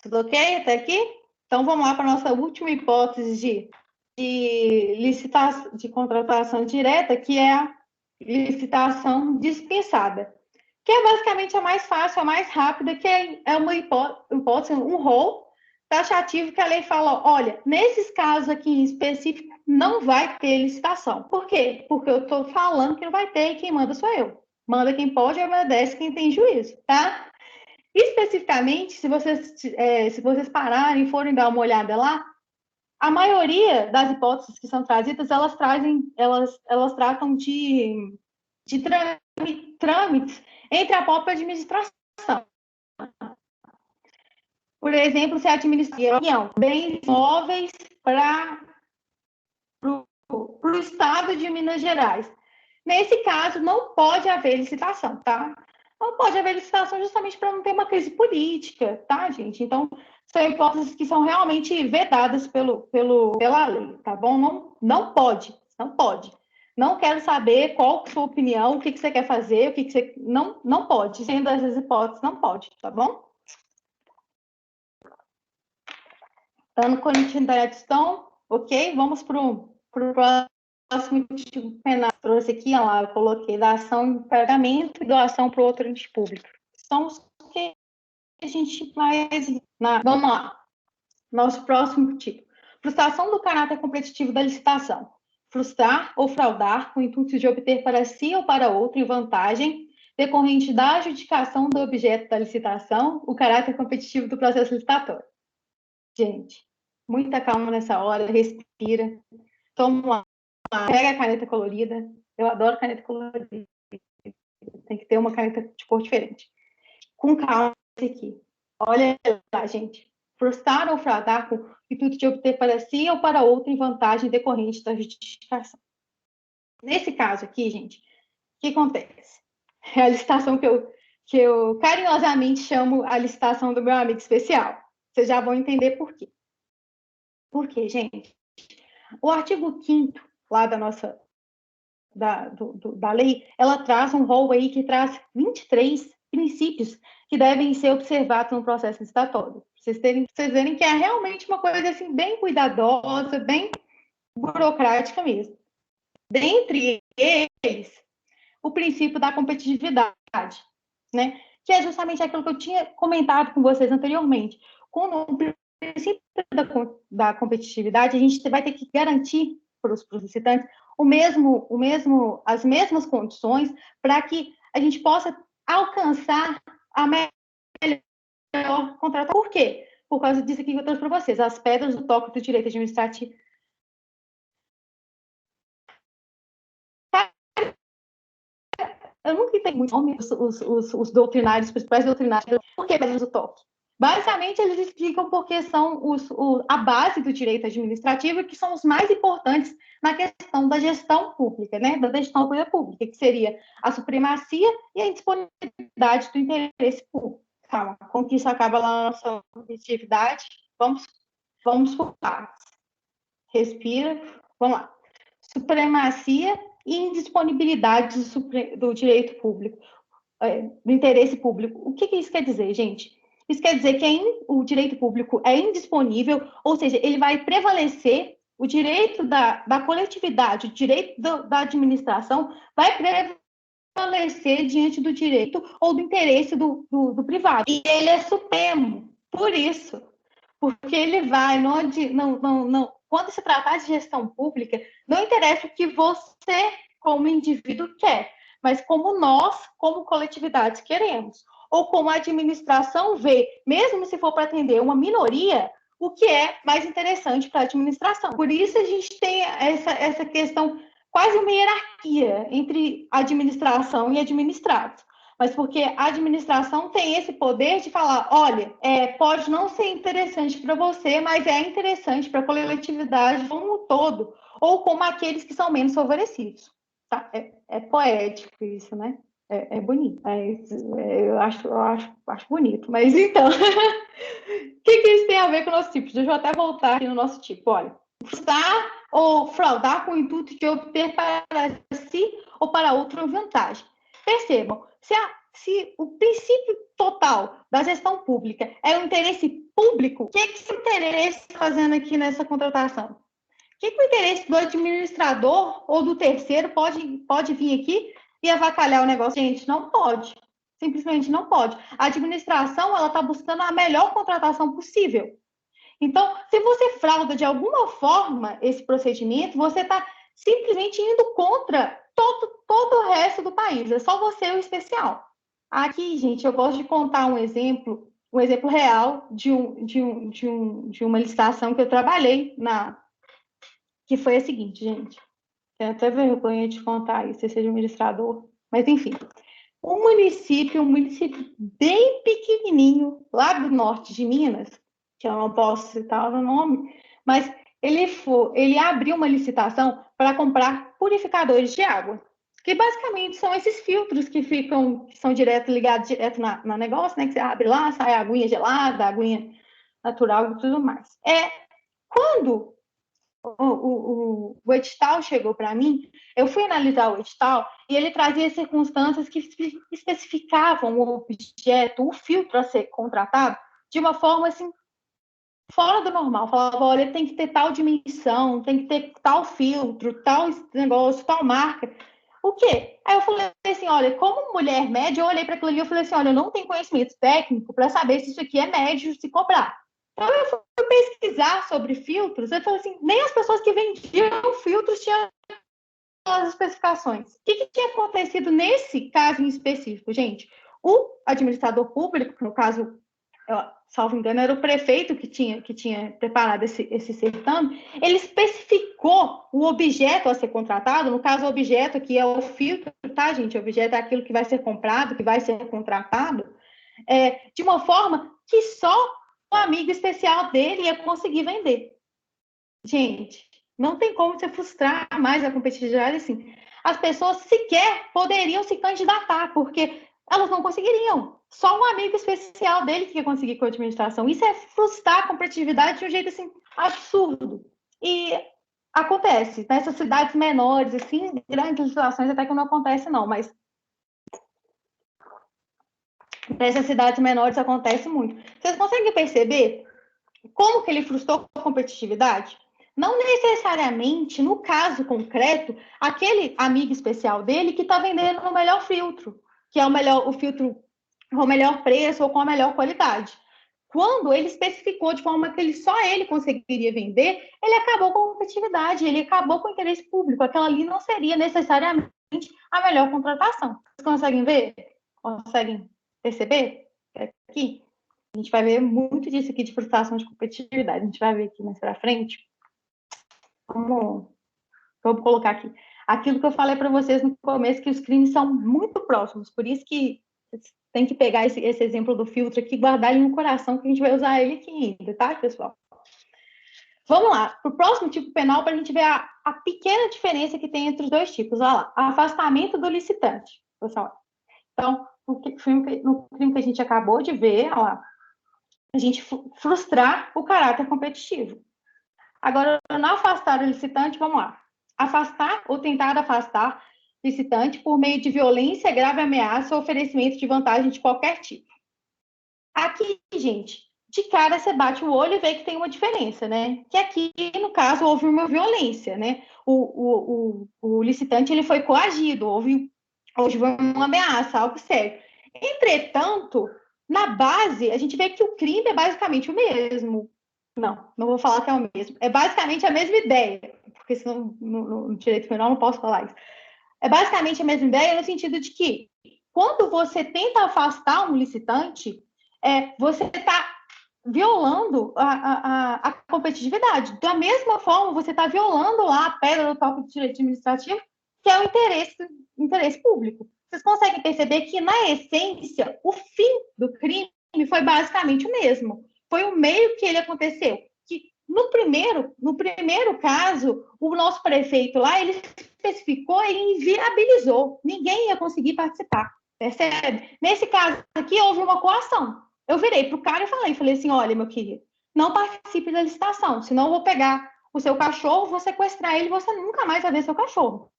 Tudo ok até aqui? Então, vamos lá para a nossa última hipótese de contratação direta, que é a licitação dispensada, que é basicamente a mais fácil, a mais rápida, que é uma hipótese, um rol taxativo que a lei fala, olha, nesses casos aqui em específico, não vai ter licitação. Por quê? Porque eu estou falando que não vai ter e quem manda sou eu. Manda quem pode e obedece quem tem juízo, tá? Especificamente, se vocês pararem e forem dar uma olhada lá, a maioria das hipóteses que são trazidas, elas tratam de trâmites entre a própria administração. Por exemplo, se administra bens imóveis para o estado de Minas Gerais. Nesse caso, não pode haver licitação, tá? Não pode haver licitação justamente para não ter uma crise política, tá, gente? Então, são hipóteses que são realmente vedadas pela lei, tá bom? Não pode, não pode. Não quero saber qual é a sua opinião, o que você quer fazer, o que você... Não pode. Sendo essas hipóteses, não pode, tá bom? Dando continuidade, então, ok? Vamos para o próximo tipo penal. Trouxe aqui, ó, lá, eu coloquei da ação em pagamento e doação para o outro ente público. São os que a gente vai... Vamos lá. Nosso próximo tipo. Frustração do caráter competitivo da licitação. Frustrar ou fraudar com o intuito de obter para si ou para outro vantagem decorrente da adjudicação do objeto da licitação, o caráter competitivo do processo licitatório. Gente, muita calma nessa hora, respira, toma uma, pega a caneta colorida. Eu adoro caneta colorida. Tem que ter uma caneta de cor diferente. Com calma aqui. Olha lá, gente. Frustrar ou fraudar com o intuito de obter para si ou para outro em vantagem decorrente da justificação. Nesse caso aqui, gente, o que acontece? É a licitação que eu carinhosamente chamo a licitação do meu amigo especial. Vocês já vão entender por quê. Por quê, gente? O artigo 5º lá da lei, ela traz um rol aí que traz 23 princípios que devem ser observados no processo licitatório. Vocês verem que é realmente uma coisa assim, bem cuidadosa, bem burocrática mesmo. Dentre eles, o princípio da competitividade, né? Que é justamente aquilo que eu tinha comentado com vocês anteriormente. Com o princípio da competitividade, a gente vai ter que garantir para os licitantes as mesmas condições para que a gente possa alcançar a melhor contratação. Por quê? Por causa disso aqui que eu trouxe para vocês, as pedras do toque do direito administrativo. Eu nunca entendi muito os doutrinários, os principais doutrinários, por que pedras do toque? Basicamente, eles explicam porque são a base do direito administrativo, que são os mais importantes na questão da gestão pública, né? Da gestão pública, que seria a supremacia e a indisponibilidade do interesse público. Calma, com que isso acaba lá na nossa objetividade, vamos por partes. Respira, vamos lá. Supremacia e indisponibilidade do direito público, do interesse público. O que isso quer dizer, gente? Isso quer dizer que o direito público é indisponível, ou seja, ele vai prevalecer o direito da coletividade, o direito da administração vai prevalecer diante do direito ou do interesse do privado. E ele é supremo, por isso, porque ele vai, quando se tratar de gestão pública, não interessa o que você, como indivíduo, quer, mas como nós, como coletividades, queremos. Ou como a administração vê, mesmo se for para atender uma minoria, o que é mais interessante para a administração. Por isso a gente tem essa questão, quase uma hierarquia entre administração e administrados. Mas porque a administração tem esse poder de falar, olha, pode não ser interessante para você, mas é interessante para a coletividade como um todo, ou como aqueles que são menos favorecidos. Tá? É poético isso, né? É bonito. Eu acho bonito. Mas então, o que isso tem a ver com o nosso tipo? Deixa eu até voltar aqui no nosso tipo. Olha, frustrar ou fraudar com o intuito de obter para si ou para outra vantagem. Percebam, se o princípio total da gestão pública é o interesse público, o que esse interesse está fazendo aqui nessa contratação? O que o interesse do administrador ou do terceiro pode vir aqui e avacalhar o negócio? Gente, não pode. Simplesmente não pode. A administração, ela está buscando a melhor contratação possível. Então, se você frauda de alguma forma esse procedimento, você está simplesmente indo contra todo o resto do país. É só você o especial. Aqui, gente, eu gosto de contar um exemplo real de uma licitação que eu trabalhei que foi a seguinte, gente. Tenho até vergonha de contar isso, seja administrador, mas enfim. Um município bem pequenininho, lá do norte de Minas, que eu não posso citar o nome, mas ele abriu uma licitação para comprar purificadores de água, que basicamente são esses filtros que são ligados direto na negócio, né? Que você abre lá, sai a aguinha gelada, a aguinha natural e tudo mais. Quando o edital chegou para mim, eu fui analisar o edital e ele trazia circunstâncias que especificavam o objeto, o filtro a ser contratado, de uma forma assim, fora do normal. Falava, olha, tem que ter tal dimensão, tem que ter tal filtro, tal negócio, tal marca. O quê? Aí eu falei assim, olha, como mulher média, eu olhei para aquilo ali e falei assim, olha, eu não tenho conhecimento técnico para saber se isso aqui é médio de se cobrar. Então eu fui pesquisar sobre filtros, eu falei assim, nem as pessoas que vendiam filtros tinham as especificações. O que tinha acontecido nesse caso em específico, gente? O administrador público, no caso, salvo engano, era o prefeito que tinha preparado esse certame, ele especificou o objeto a ser contratado, no caso, o objeto que é o filtro, tá, gente? O objeto é aquilo que vai ser comprado, que vai ser contratado, de uma forma que só o amigo especial dele ia conseguir vender. Gente, não tem como você frustrar mais a competitividade assim. As pessoas sequer poderiam se candidatar, porque elas não conseguiriam. Só um amigo especial dele que ia conseguir com a administração. Isso é frustrar a competitividade de um jeito assim absurdo. E acontece nessas cidades menores, assim, grandes legislações até que não acontece não, mas nessas cidades menores acontece muito. Vocês conseguem perceber como que ele frustrou a competitividade? Não necessariamente, no caso concreto, aquele amigo especial dele que está vendendo o melhor filtro, que é o filtro com o melhor preço ou com a melhor qualidade. Quando ele especificou de forma que só ele conseguiria vender, ele acabou com a competitividade, ele acabou com o interesse público. Aquela ali não seria necessariamente a melhor contratação. Vocês conseguem ver? Conseguem perceber? Aqui? A gente vai ver muito disso aqui de frustração de competitividade. A gente vai ver aqui mais para frente. Vamos colocar aqui. Aquilo que eu falei para vocês no começo, que os crimes são muito próximos. Por isso que tem que pegar esse exemplo do filtro aqui e guardar ele no coração, que a gente vai usar ele aqui ainda, tá, pessoal? Vamos lá, para o próximo tipo penal, para a gente ver a pequena diferença que tem entre os dois tipos. Olha lá, afastamento do licitante. Pessoal, então, no crime que a gente acabou de ver, olha lá, a gente frustrar o caráter competitivo. Agora, não afastar o licitante, vamos lá. Afastar ou tentar afastar licitante por meio de violência, grave ameaça ou oferecimento de vantagem de qualquer tipo. Aqui, gente, de cara você bate o olho e vê que tem uma diferença, né? Que aqui, no caso, houve uma violência, né? O licitante ele foi coagido, houve uma ameaça, algo sério. Entretanto, na base, a gente vê que o crime é basicamente o mesmo. Não, não vou falar que é o mesmo. É basicamente a mesma ideia, porque senão no direito penal não posso falar isso. É basicamente a mesma ideia no sentido de que, quando você tenta afastar um licitante, você está violando a competitividade. Da mesma forma, você está violando lá a pedra do toque do direito administrativo, que é o interesse público. Vocês conseguem perceber que, na essência, o fim do crime foi basicamente o mesmo. Foi o meio que ele aconteceu. Que no primeiro caso, o nosso prefeito lá, ele especificou e inviabilizou. Ninguém ia conseguir participar, percebe? Nesse caso aqui, houve uma coação. Eu virei para o cara e falei assim, olha, meu querido, não participe da licitação, senão eu vou pegar o seu cachorro, vou sequestrar ele e você nunca mais vai ver seu cachorro.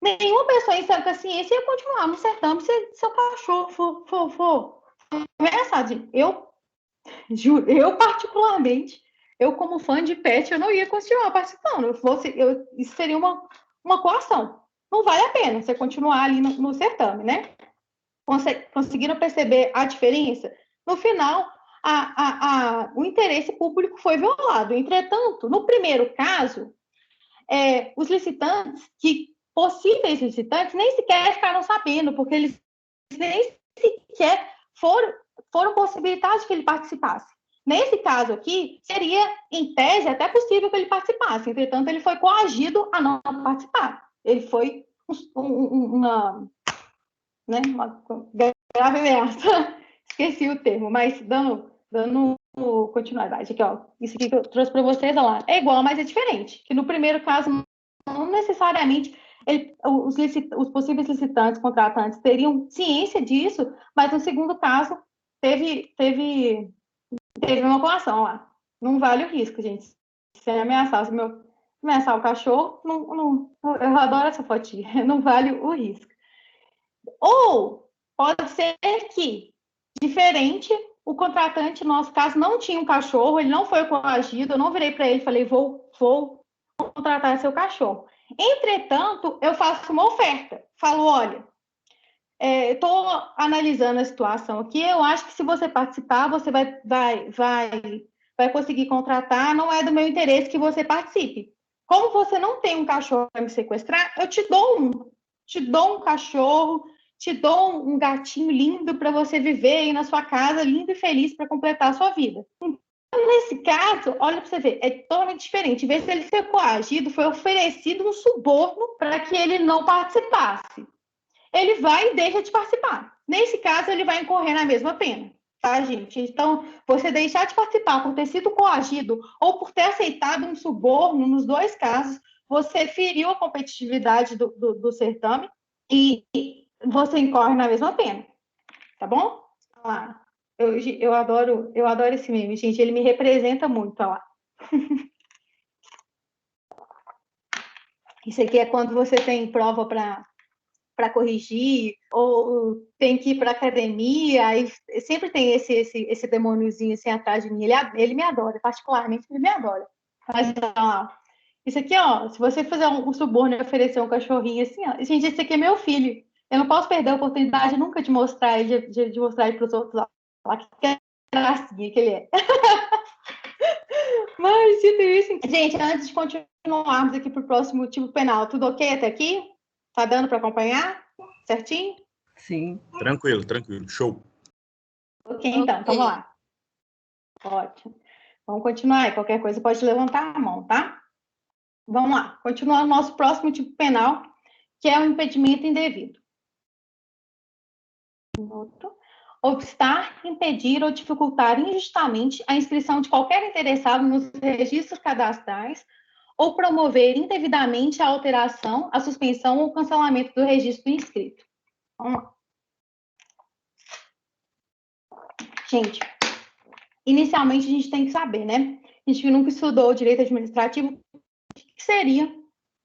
Nenhuma pessoa em sã consciência ia continuar no certame se seu cachorro for ameaçado. Eu, particularmente, eu como fã de pet, eu não ia continuar participando. Isso seria uma coação. Não vale a pena você continuar ali no certame, né? Conseguiram perceber a diferença? No final, o interesse público foi violado. Entretanto, no primeiro caso, os licitantes, possíveis licitantes, nem sequer ficaram sabendo, porque eles nem sequer foram possibilitados que ele participasse. Nesse caso aqui, seria, em tese, até possível que ele participasse. Entretanto, ele foi coagido a não participar. Ele foi uma grave ameaça. Esqueci o termo, mas dando continuidade aqui, ó. Isso aqui que eu trouxe para vocês, ó lá. É igual, mas é diferente. Que no primeiro caso, não necessariamente os possíveis licitantes, contratantes, teriam ciência disso, mas no segundo caso, teve uma coação lá. Não vale o risco, gente. Se ameaçar o cachorro, eu adoro essa fotinha. Não vale o risco. Ou pode ser que, diferente, o contratante, no nosso caso, não tinha um cachorro, ele não foi coagido, eu não virei para ele e falei, vou contratar seu cachorro. Entretanto, eu faço uma oferta. Falo, olha, estou analisando a situação aqui, eu acho que se você participar, você vai conseguir contratar, não é do meu interesse que você participe. Como você não tem um cachorro para me sequestrar, eu te dou um cachorro, te dou um gatinho lindo para você viver aí na sua casa, lindo e feliz para completar a sua vida. Nesse caso, olha para você ver, é totalmente diferente. Em vez de ele ser coagido, foi oferecido um suborno para que ele não participasse. Ele vai e deixa de participar. Nesse caso, ele vai incorrer na mesma pena, tá, gente? Então, você deixar de participar por ter sido coagido ou por ter aceitado um suborno, nos dois casos, você feriu a competitividade do certame e você incorre na mesma pena, tá bom? Ah, eu adoro esse meme, gente. Ele me representa muito, ó lá. Isso aqui é quando você tem prova para corrigir, ou tem que ir para academia, aí sempre tem esse demôniozinho assim atrás de mim. Ele me adora, particularmente ele me adora. Mas, ó, isso aqui, ó, se você fizer um suborno e oferecer um cachorrinho assim, ó, gente, esse aqui é meu filho. Eu não posso perder a oportunidade nunca de mostrar ele, de mostrar ele para os outros lá, que gracinha que ele é. Mas, dito isso, gente, antes de continuarmos aqui para o próximo tipo penal, tudo ok até aqui? Tá dando para acompanhar? Certinho? Sim. Tranquilo, show. Ok, então vamos lá. Ótimo. Vamos continuar aí. Qualquer coisa pode levantar a mão, tá? Vamos lá. Continuando nosso próximo tipo penal, que é o impedimento indevido. Obstar, impedir ou dificultar injustamente a inscrição de qualquer interessado nos registros cadastrais ou promover indevidamente a alteração, a suspensão ou cancelamento do registro inscrito. Vamos lá. Gente, inicialmente a gente tem que saber, né? A gente nunca estudou direito administrativo, o que seria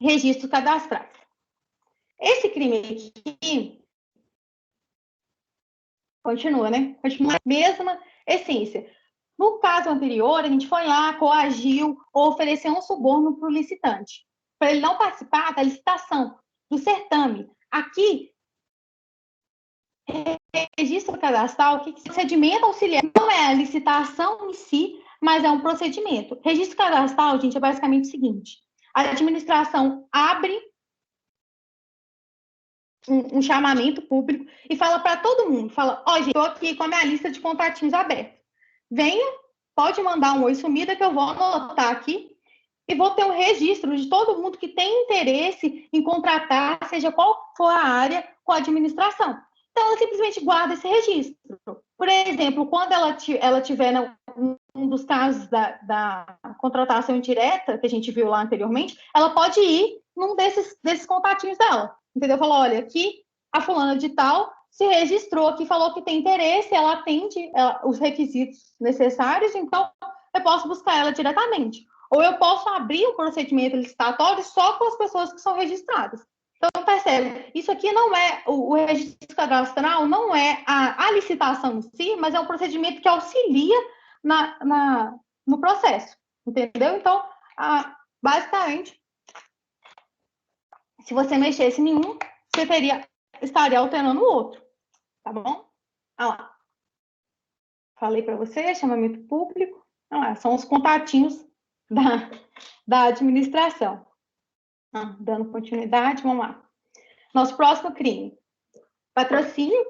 registro cadastral. Esse crime aqui continua, né? Continua a mesma essência. No caso anterior, a gente foi lá, coagiu ou ofereceu um suborno para o licitante, para ele não participar da licitação, do certame. Aqui, registro cadastral, que procedimento auxiliar não é a licitação em si, mas é um procedimento. Registro cadastral, gente, é basicamente o seguinte: a administração abre um chamamento público e fala para todo mundo, fala, ó, gente, estou aqui com a minha lista de contatinhos aberta. Venha, pode mandar um oi sumida que eu vou anotar aqui e vou ter um registro de todo mundo que tem interesse em contratar, seja qual for a área, com a administração. Então, ela simplesmente guarda esse registro. Por exemplo, quando ela tiver um dos casos da contratação indireta, que a gente viu lá anteriormente, ela pode ir num desses contatinhos dela. Entendeu? Falou, olha, aqui a fulana de tal se registrou aqui, falou que tem interesse, ela atende os requisitos necessários, então eu posso buscar ela diretamente. Ou eu posso abrir um procedimento licitatório só com as pessoas que são registradas. Então, percebe, isso aqui não é, o registro cadastral não é a licitação em si, mas é um procedimento que auxilia no processo, entendeu? Então, basicamente, se você mexesse em um, você estaria alterando o outro, tá bom? Olha lá. Falei para você, chamamento público. Olha lá, são os contatinhos da administração. Dando continuidade, vamos lá. Nosso próximo crime: patrocínio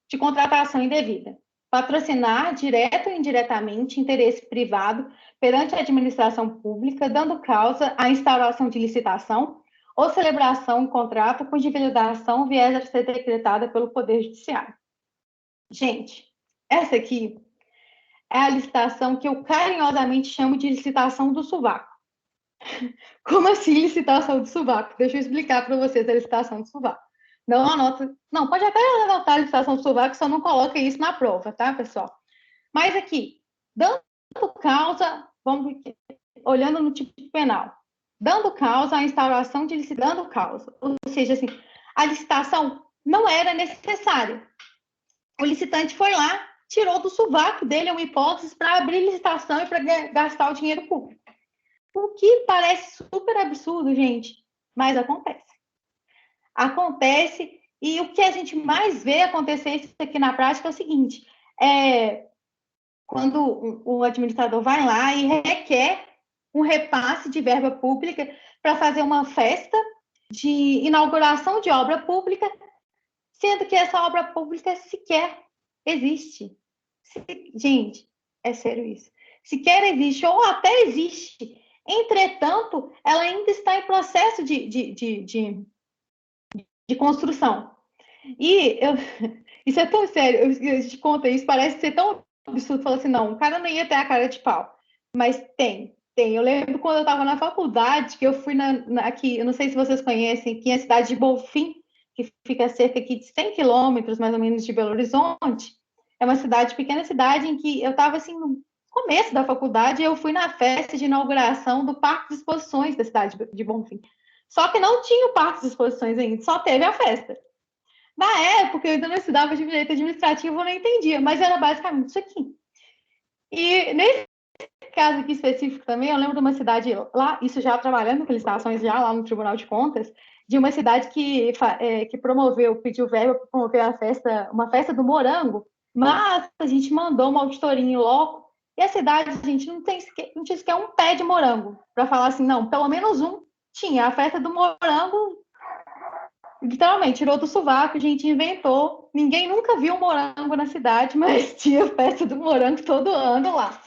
de contratação indevida. Patrocinar, direto ou indiretamente, interesse privado perante a administração pública, dando causa à instauração de licitação ou celebração de contrato com divulgação viés a ser decretada pelo Poder Judiciário. Gente, essa aqui é a licitação que eu carinhosamente chamo de licitação do sovaco. Como assim licitação do sovaco? Deixa eu explicar para vocês a licitação do sovaco. Não anota. Não, pode até anotar a licitação do sovaco, só não coloca isso na prova, tá, pessoal? Mas aqui, dando causa, vamos olhando no tipo penal, dando causa à instauração de licitação, dando causa. Ou seja, assim, a licitação não era necessária. O licitante foi lá, tirou do sovaco dele uma hipótese para abrir licitação e para gastar o dinheiro público. O que parece super absurdo, gente, mas acontece. Acontece, e o que a gente mais vê acontecer isso aqui na prática é o seguinte: quando o administrador vai lá e requer um repasse de verba pública para fazer uma festa de inauguração de obra pública, sendo que essa obra pública sequer existe. Gente, é sério isso. Sequer existe, ou até existe. Te ela ainda está em processo de construção. E isso é tão sério, eu te conto isso, parece ser tão absurdo, falar assim, não, o cara não ia ter a cara de pau. Mas tem. Eu lembro quando eu estava na faculdade, que eu fui aqui, eu não sei se vocês conhecem, aqui é a cidade de Bonfim, que fica cerca aqui de 100 quilômetros, mais ou menos, de Belo Horizonte. É uma pequena cidade, em que eu estava, assim, no começo da faculdade, e eu fui na festa de inauguração do Parque de Exposições da cidade de Bonfim. Só que não tinha o Parque de Exposições ainda, só teve a festa. Na época, eu ainda não estudava de direito administrativo, eu não entendia, mas era basicamente isso aqui. E nesse caso aqui específico também, eu lembro de uma cidade lá, isso já trabalhando com licitações já lá no Tribunal de Contas, de uma cidade que pediu verba para promover uma festa do morango, mas a gente mandou uma auditoria em loco, e a cidade, a gente não tinha sequer um pé de morango, para falar assim, não, pelo menos um tinha. A festa do morango, literalmente, tirou do sovaco, a gente inventou. Ninguém nunca viu um morango na cidade, mas tinha festa do morango todo ano lá.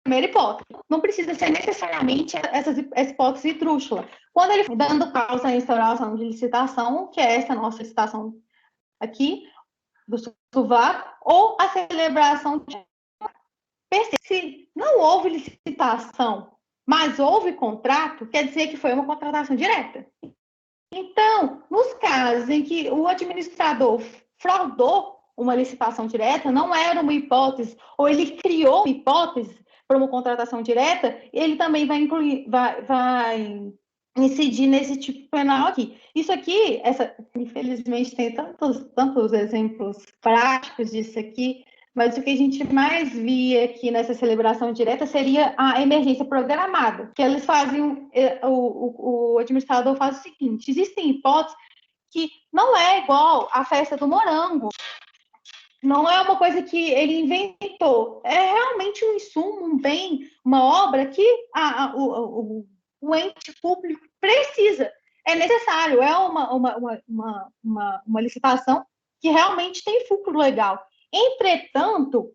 Primeira hipótese. Não precisa ser necessariamente essa hipótese trúxula. Quando ele dando causa à instauração de licitação, que é essa nossa licitação aqui, do sovaco, ou a celebração de... Se não houve licitação, mas houve contrato, quer dizer que foi uma contratação direta. Então, nos casos em que o administrador fraudou uma licitação direta, não era uma hipótese, ou ele criou uma hipótese para uma contratação direta, ele também vai incidir nesse tipo penal aqui. Isso aqui, infelizmente, tem tantos exemplos práticos disso aqui Mas o que a gente mais via aqui nessa celebração direta seria a emergência programada, que eles faziam, o administrador faz o seguinte: existem hipóteses que não é igual à festa do morango, não é uma coisa que ele inventou, é realmente um insumo, um bem, uma obra que o ente público precisa, é necessário, é uma licitação que realmente tem fulcro legal. Entretanto,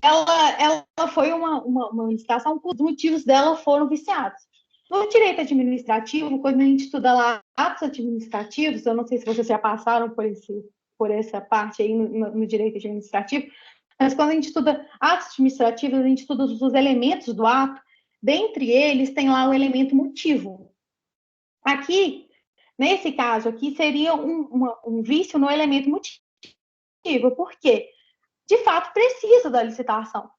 ela foi uma licitação, os motivos dela foram viciados. No direito administrativo, quando a gente estuda lá atos administrativos, eu não sei se vocês já passaram por essa parte aí no direito administrativo, mas quando a gente estuda atos administrativos, a gente estuda os elementos do ato, dentre eles tem lá o elemento motivo. Aqui, nesse caso aqui, seria um vício no elemento motivo. Por quê? De fato, precisa da licitação.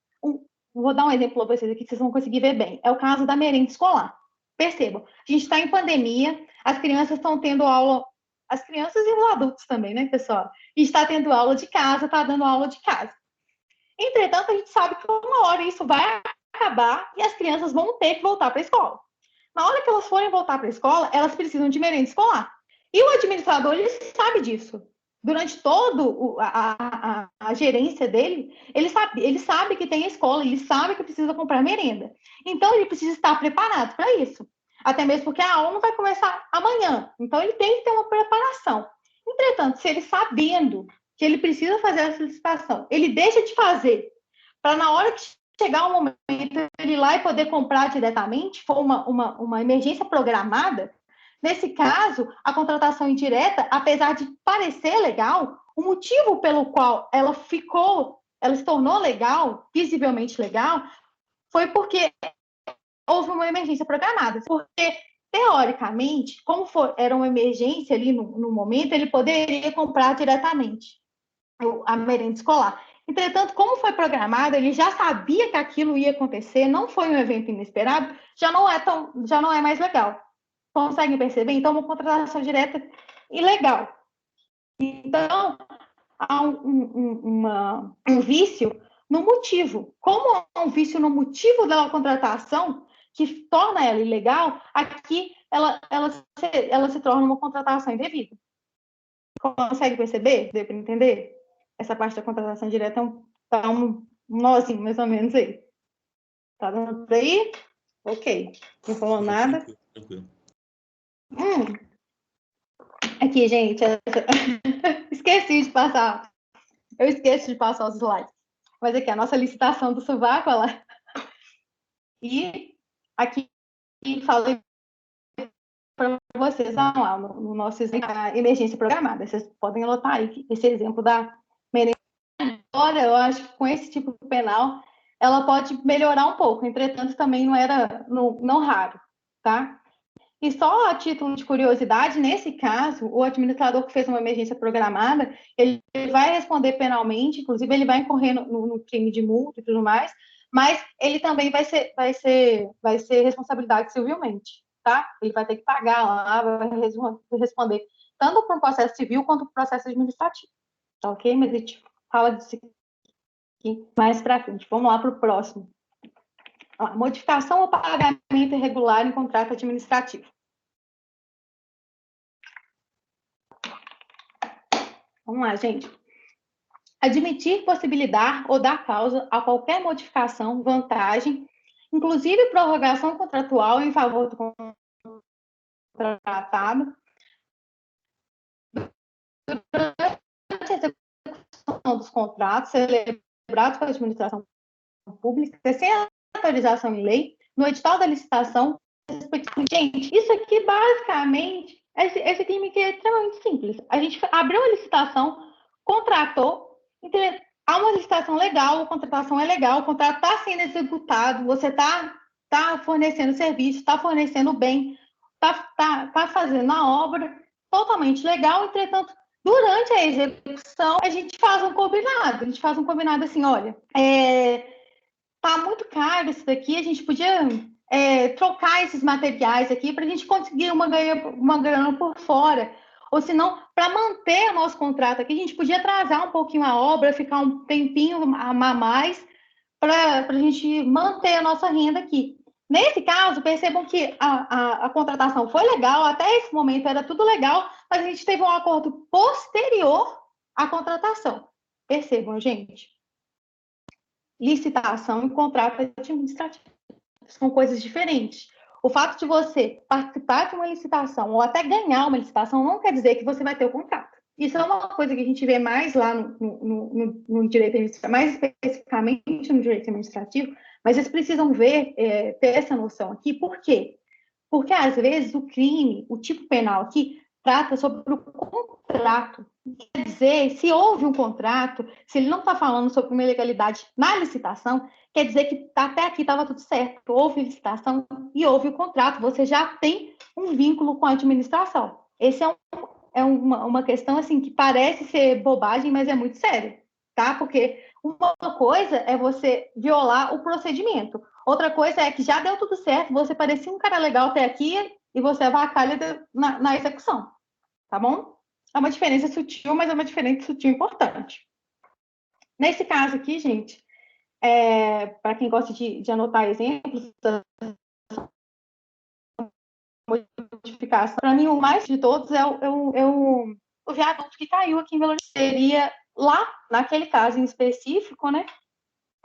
Vou dar um exemplo para vocês aqui que vocês vão conseguir ver bem. É o caso da merenda escolar. Percebam, a gente está em pandemia, as crianças estão tendo aula, as crianças e os adultos também, né, pessoal? A gente está tendo aula de casa, está dando aula de casa. Entretanto, a gente sabe que uma hora isso vai acabar e as crianças vão ter que voltar para a escola. Na hora que elas forem voltar para a escola, elas precisam de merenda escolar. E o administrador, ele sabe disso. Durante todo a gerência dele, ele sabe que tem a escola, ele sabe que precisa comprar merenda. Então, ele precisa estar preparado para isso. Até mesmo porque a aula não vai começar amanhã. Então, ele tem que ter uma preparação. Entretanto, se ele sabendo que ele precisa fazer essa licitação, ele deixa de fazer, para na hora que chegar o momento ele ir lá e poder comprar diretamente, for uma emergência programada, nesse caso, a contratação indireta, apesar de parecer legal, o motivo pelo qual ela se tornou legal, visivelmente legal, foi porque houve uma emergência programada. Porque, teoricamente, como era uma emergência ali no momento, ele poderia comprar diretamente a merenda escolar. Entretanto, como foi programado, ele já sabia que aquilo ia acontecer, não foi um evento inesperado, já não é mais legal. Conseguem perceber? Então, uma contratação direta ilegal. Então, há um vício no motivo. Como há um vício no motivo da contratação, que torna ela ilegal, aqui ela se torna uma contratação indevida. Consegue perceber? Deu para entender? Essa parte da contratação direta tá um nozinho, mais ou menos aí. Tá dando para ir? Ok. Não falou nada. Tranquilo. Aqui, gente. Esqueci de passar. Eu esqueço de passar os slides. Mas aqui, a nossa licitação do sovaco, lá. E aqui falei para vocês lá no nosso exemplo, a emergência programada. Vocês podem anotar aí esse exemplo da merenda. Agora, eu acho que com esse tipo penal, ela pode melhorar um pouco. Entretanto, também não raro, tá? E só a título de curiosidade, nesse caso, o administrador que fez uma emergência programada, ele vai responder penalmente, inclusive ele vai incorrer no crime de multa e tudo mais, mas ele também vai ser responsabilidade civilmente, tá? Ele vai ter que pagar lá, vai responder tanto para o processo civil quanto para o processo administrativo, tá ok? Mas a gente fala disso aqui mais para frente. Vamos lá para o próximo. Modificação ou pagamento irregular em contrato administrativo. Vamos lá, gente. Admitir, possibilitar ou dar causa a qualquer modificação, vantagem, inclusive prorrogação contratual em favor do contratado, durante a execução dos contratos celebrados pela administração pública, sem autorização em lei, no edital da licitação. Gente, isso aqui basicamente, esse crime aqui é extremamente simples. A gente abriu a licitação, contratou, há uma licitação legal, a contratação é legal, o contrato está sendo executado, você está fornecendo serviço, está fornecendo bem, está fazendo a obra totalmente legal, entretanto, durante a execução, a gente faz um combinado assim, olha, tá muito caro isso daqui, a gente podia trocar esses materiais aqui para a gente conseguir uma grana por fora. ou se não, para manter o nosso contrato aqui, a gente podia atrasar um pouquinho a obra, ficar um tempinho a mais, para a gente manter a nossa renda aqui. Nesse caso, percebam que a contratação foi legal, até esse momento era tudo legal, mas a gente teve um acordo posterior à contratação. Percebam, gente. Licitação e contrato administrativo são coisas diferentes. O fato de você participar de uma licitação ou até ganhar uma licitação não quer dizer que você vai ter o contrato. Isso é uma coisa que a gente vê mais lá no direito administrativo, mais especificamente no direito administrativo, mas eles precisam ver, ter essa noção aqui. Por quê? Porque, às vezes, o crime, o tipo penal aqui, trata sobre o contrato. Quer dizer, se houve um contrato, se ele não está falando sobre uma ilegalidade na licitação, quer dizer que até aqui estava tudo certo. Houve licitação e houve o contrato. Você já tem um vínculo com a administração. Esse é uma questão assim que parece ser bobagem, mas é muito sério, tá? Porque uma coisa é você violar o procedimento. Outra coisa é que já deu tudo certo, você parecia um cara legal até aqui e você avacalha na execução, tá bom? É uma diferença sutil, mas é uma diferença sutil importante. Nesse caso aqui, gente, para quem gosta de anotar exemplos, modificação, para mim o mais de todos é o viaduto que caiu aqui em Belo Horizonte. Seria lá, naquele caso em específico, né?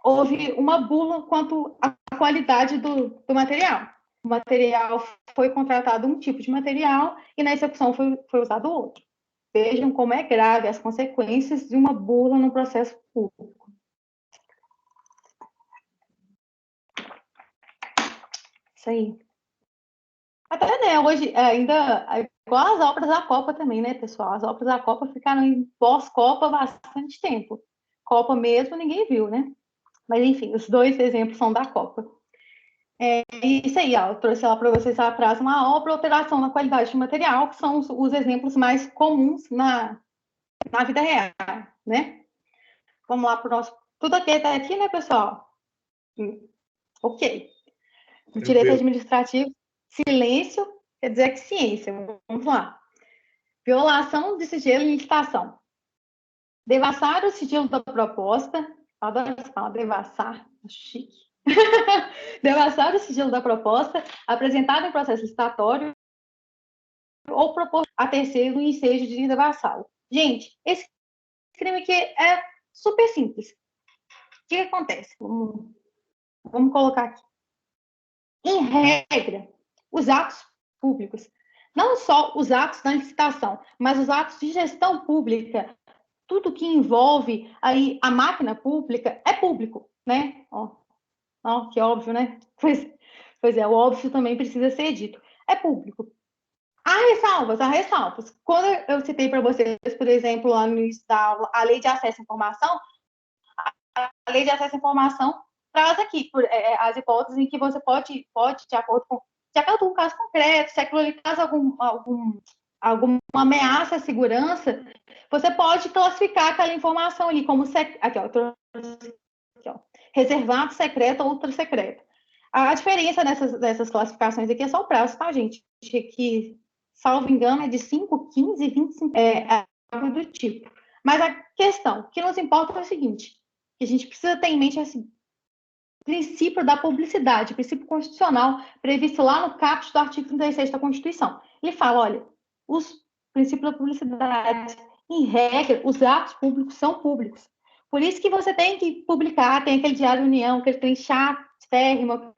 Houve uma bula quanto à qualidade do material. O material foi contratado um tipo de material e na execução foi usado outro. Vejam como é grave as consequências de uma bula no processo público. Isso aí. Até, né, hoje, ainda, igual as obras da Copa também, né, pessoal? As obras da Copa ficaram em pós-Copa bastante tempo. Copa mesmo, ninguém viu, né? Mas, enfim, os dois exemplos são da Copa. Isso aí, ó, eu trouxe lá para vocês atrás uma obra, alteração na qualidade do material, que são os exemplos mais comuns na vida real, né? Vamos lá para o nosso. Tudo aqui está aqui, né, pessoal? Ok. Direito administrativo, silêncio, quer dizer que ciência. Vamos lá. Violação de sigilo em licitação. Devassar o sigilo da proposta. Adoro essa palavra, devassar, chique. Devassar o sigilo da proposta apresentada em processo licitatório ou propor a terceiro o ensejo de devassá-lo. Gente, esse crime aqui é super simples. O que acontece? Vamos colocar aqui. Em regra, os atos públicos, não só os atos da licitação, mas os atos de gestão pública, tudo que envolve aí a máquina pública é público, né? Que óbvio, né? Pois é, o óbvio também precisa ser dito. É público. Há ressalvas. Quando eu citei para vocês, por exemplo, lá no início da aula, a lei de acesso à informação, a lei de acesso à informação traz aqui as hipóteses em que você pode de acordo com um caso concreto, se aquilo ali traz alguma ameaça à segurança, você pode classificar aquela informação ali como reservado, secreto ou ultra secreto. A diferença dessas classificações aqui é só o prazo, tá, gente? Que, salvo engano, é de 5, 15, 25, algo do tipo. Mas a questão que nos importa é o seguinte, que a gente precisa ter em mente esse princípio da publicidade, princípio constitucional previsto lá no caput do artigo 36 da Constituição. Ele fala, olha, os princípios da publicidade, em regra, os atos públicos são públicos. Por isso que você tem que publicar, tem aquele diário de União, aquele trem chato, férrimo,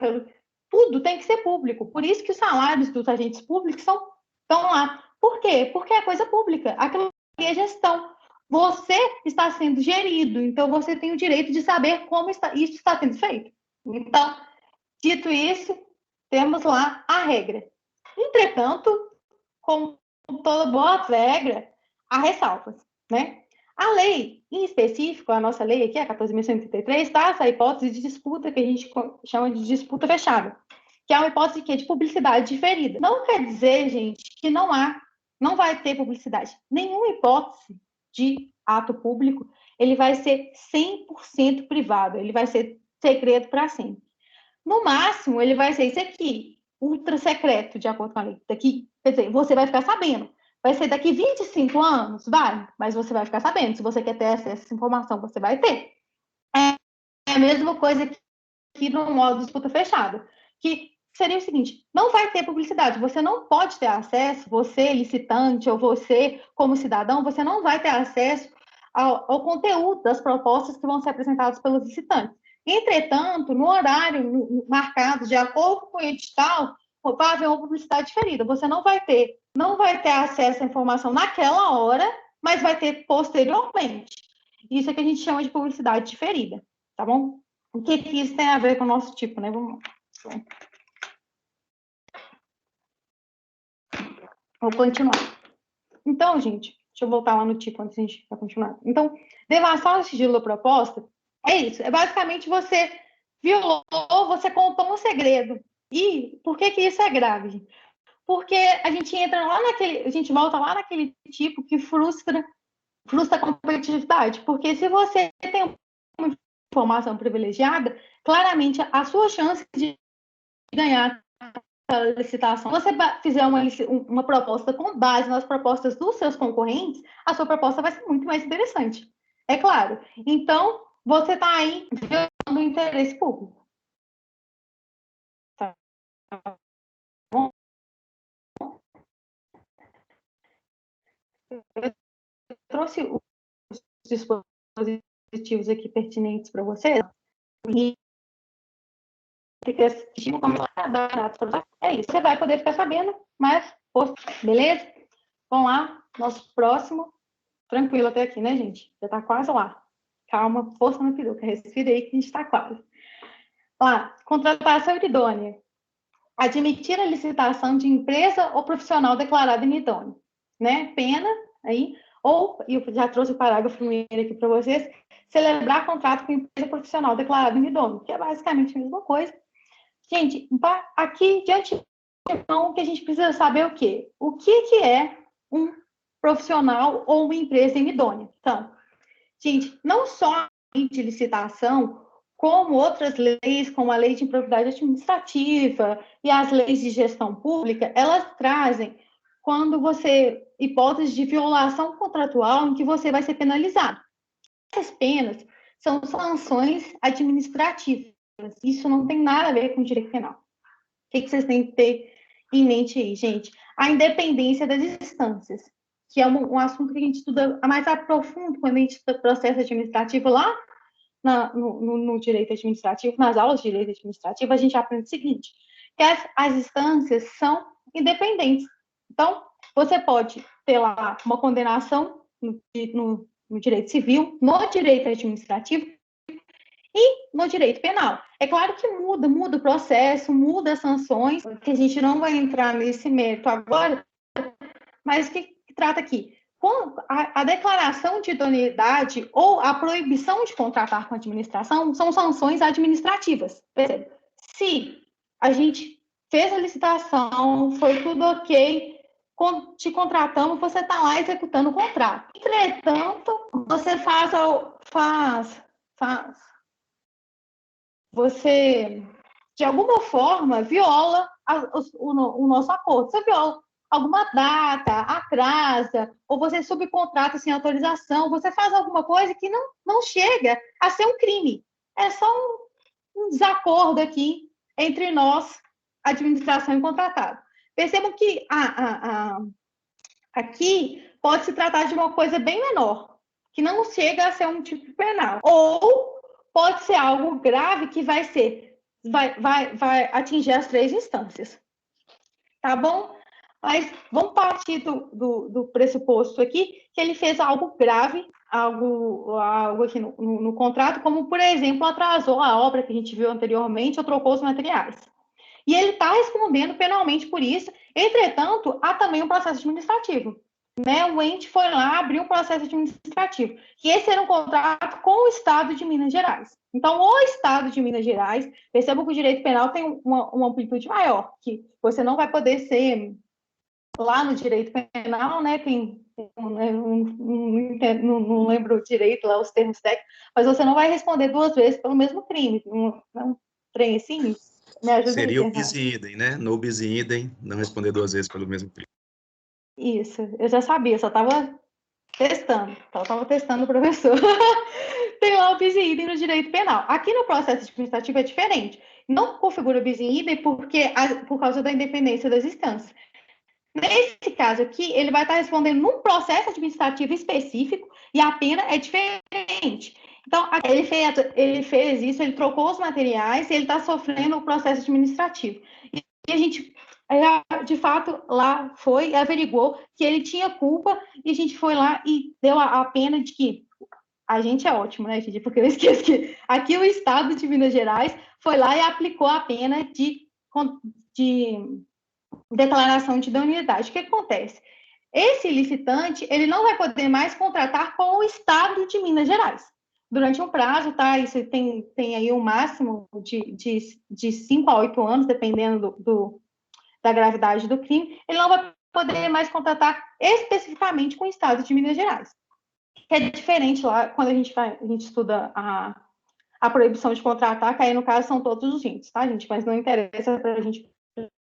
tudo tem que ser público. Por isso que os salários dos agentes públicos estão lá. Por quê? Porque é coisa pública. Aquilo é gestão. Você está sendo gerido, então você tem o direito de saber como isso está sendo feito. Então, dito isso, temos lá a regra. Entretanto, como toda boa regra, há ressalvas, né? A lei, em específico, a nossa lei aqui, a 14.133, traz a hipótese de disputa que a gente chama de disputa fechada, que é uma hipótese de publicidade diferida. Não quer dizer, gente, que não vai ter publicidade. Nenhuma hipótese de ato público, ele vai ser 100% privado, ele vai ser segredo para sempre. No máximo, ele vai ser isso aqui, ultra secreto, de acordo com a lei. Daqui, quer dizer, você vai ficar sabendo. Vai ser daqui 25 anos? Vai, mas você vai ficar sabendo. Se você quer ter acesso a essa informação, você vai ter. É a mesma coisa aqui no modo disputa fechada, que seria o seguinte: não vai ter publicidade, você não pode ter acesso, você licitante ou você como cidadão, você não vai ter acesso ao conteúdo das propostas que vão ser apresentadas pelos licitantes. Entretanto, no horário marcado, de acordo com o edital, vai haver uma publicidade diferida. Você não vai ter acesso à informação naquela hora, mas vai ter posteriormente. Isso é que a gente chama de publicidade diferida, tá bom? O que isso tem a ver com o nosso tipo, né? Vamos lá. Vou continuar. Então, gente, deixa eu voltar lá no tipo antes de a gente continuar. Então, devastar o sigilo da proposta é isso. É basicamente você violou, você contou um segredo. E por que isso é grave? Porque a gente volta lá naquele tipo que frustra a competitividade. Porque se você tem uma informação privilegiada, claramente a sua chance de ganhar a licitação, se você fizer uma proposta com base nas propostas dos seus concorrentes, a sua proposta vai ser muito mais interessante. É claro. Então, você está aí violando o interesse público. Tá bom? Eu trouxe os dispositivos aqui pertinentes para vocês. E é isso. Você vai poder ficar sabendo, mas, beleza? Vamos lá, nosso próximo. Tranquilo até aqui, né, gente? Já tá quase lá. Calma, força no peruca, respira aí que a gente tá quase. Lá, contratação idônea. Admitir a licitação de empresa ou profissional declarado inidôneo, né? Pena aí, ou, eu já trouxe o parágrafo primeiro aqui para vocês, celebrar contrato com empresa profissional declarado inidôneo, que é basicamente a mesma coisa. Gente, aqui, diante então, que a gente precisa saber o quê? O que é um profissional ou uma empresa inidônea? Então, gente, não só a lei de licitação, como outras leis, como a lei de improbidade administrativa e as leis de gestão pública, elas trazem hipóteses de violação contratual em que você vai ser penalizado. Essas penas são sanções administrativas. Isso não tem nada a ver com direito penal. O que vocês têm que ter em mente aí, gente? A independência das instâncias, que é um assunto que a gente estuda mais a profundo quando a gente estuda processo administrativo lá no direito administrativo, nas aulas de direito administrativo, a gente aprende o seguinte, que as instâncias são independentes. Então, você pode ter lá uma condenação no direito civil, no direito administrativo e no direito penal. É claro que muda o processo, muda as sanções, que a gente não vai entrar nesse mérito agora, mas o que trata aqui? A declaração de idoneidade ou a proibição de contratar com a administração são sanções administrativas. Percebe? Se a gente fez a licitação, foi tudo ok, te contratamos, você está lá executando o contrato. Entretanto, você você, de alguma forma, viola o nosso acordo. Você viola alguma data, atrasa, ou você subcontrata sem autorização, você faz alguma coisa que não chega a ser um crime. É só um desacordo aqui entre nós, administração e contratado. Percebam que aqui pode se tratar de uma coisa bem menor, que não chega a ser um tipo penal. Ou pode ser algo grave que vai atingir as 3 instâncias. Tá bom? Mas vamos partir do pressuposto aqui que ele fez algo grave, algo aqui no contrato, como, por exemplo, atrasou a obra que a gente viu anteriormente ou trocou os materiais. E ele está respondendo penalmente por isso. Entretanto, há também um processo administrativo. Né? O ente foi lá abrir um processo administrativo. E esse era um contrato com o Estado de Minas Gerais. Então, o Estado de Minas Gerais, percebam que o direito penal tem uma amplitude maior, que você não vai poder ser lá no direito penal, né? Não lembro direito lá os termos técnicos, mas você não vai responder 2 vezes pelo mesmo crime. Um trem assim? Me ajuda Seria aí, o bis in idem, né? No bis in idem, não responder 2 vezes pelo mesmo crime. Isso, eu já sabia, só estava testando, só estava testando o professor. Tem lá o bis in idem no direito penal. Aqui no processo administrativo é diferente. Não configura bis in idem por causa da independência das instâncias. Nesse caso aqui, ele vai estar respondendo num processo administrativo específico e a pena é diferente. Então, ele fez isso, ele trocou os materiais e ele está sofrendo o processo administrativo. E a gente, de fato, lá foi, averigou que ele tinha culpa e a gente foi lá e deu a pena de que a gente é ótimo, né, gente? Porque eu esqueço que aqui o Estado de Minas Gerais foi lá e aplicou a pena de declaração de idoneidade. O que acontece? Esse licitante, ele não vai poder mais contratar com o Estado de Minas Gerais. Durante um prazo, tá? Isso tem aí um máximo de 5 a 8 anos, dependendo da gravidade do crime, ele não vai poder mais contratar especificamente com o Estado de Minas Gerais. Que é diferente lá, quando a gente estuda a proibição de contratar, que aí no caso são todos os índices, tá, gente? Mas não interessa para a gente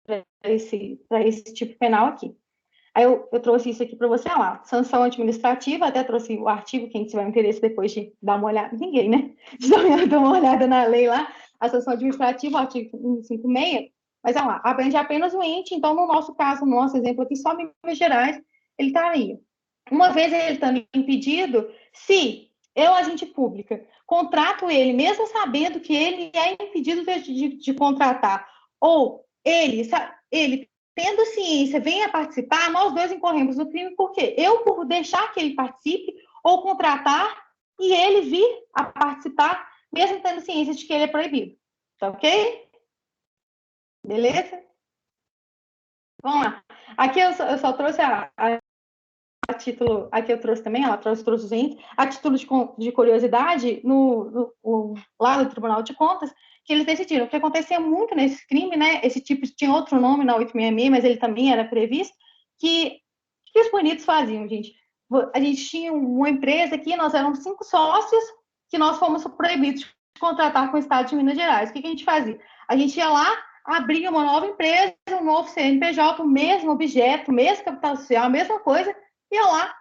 para esse tipo penal aqui. Aí eu trouxe isso aqui para você lá. Sanção administrativa, até trouxe o artigo, quem tiver interesse depois de dar uma olhada, ninguém, né? De dar uma olhada na lei lá, a sanção administrativa, o artigo 156, mas olha lá, abrange apenas o ente, então no nosso caso, no nosso exemplo aqui, só Minas Gerais, ele estaria. Uma vez ele estando impedido, se eu, agente pública, contrato ele, mesmo sabendo que ele é impedido de contratar, ou ele tendo ciência, venha participar, nós dois incorremos no crime, porque eu, por deixar que ele participe, ou contratar, e ele vir a participar, mesmo tendo ciência de que ele é proibido. Tá ok? Beleza? Vamos lá. Aqui eu só trouxe a título, aqui eu trouxe também, ela trouxe os índices, a título de curiosidade, lá no Tribunal de Contas, que eles decidiram, o que acontecia muito nesse crime, né, esse tipo tinha outro nome na 866, mas ele também era previsto, que os bonitos faziam, gente? A gente tinha uma empresa aqui, nós éramos 5 sócios, que nós fomos proibidos de contratar com o Estado de Minas Gerais. O que a gente fazia? A gente ia lá, abria uma nova empresa, um novo CNPJ, o mesmo objeto, o mesmo capital social, a mesma coisa, ia lá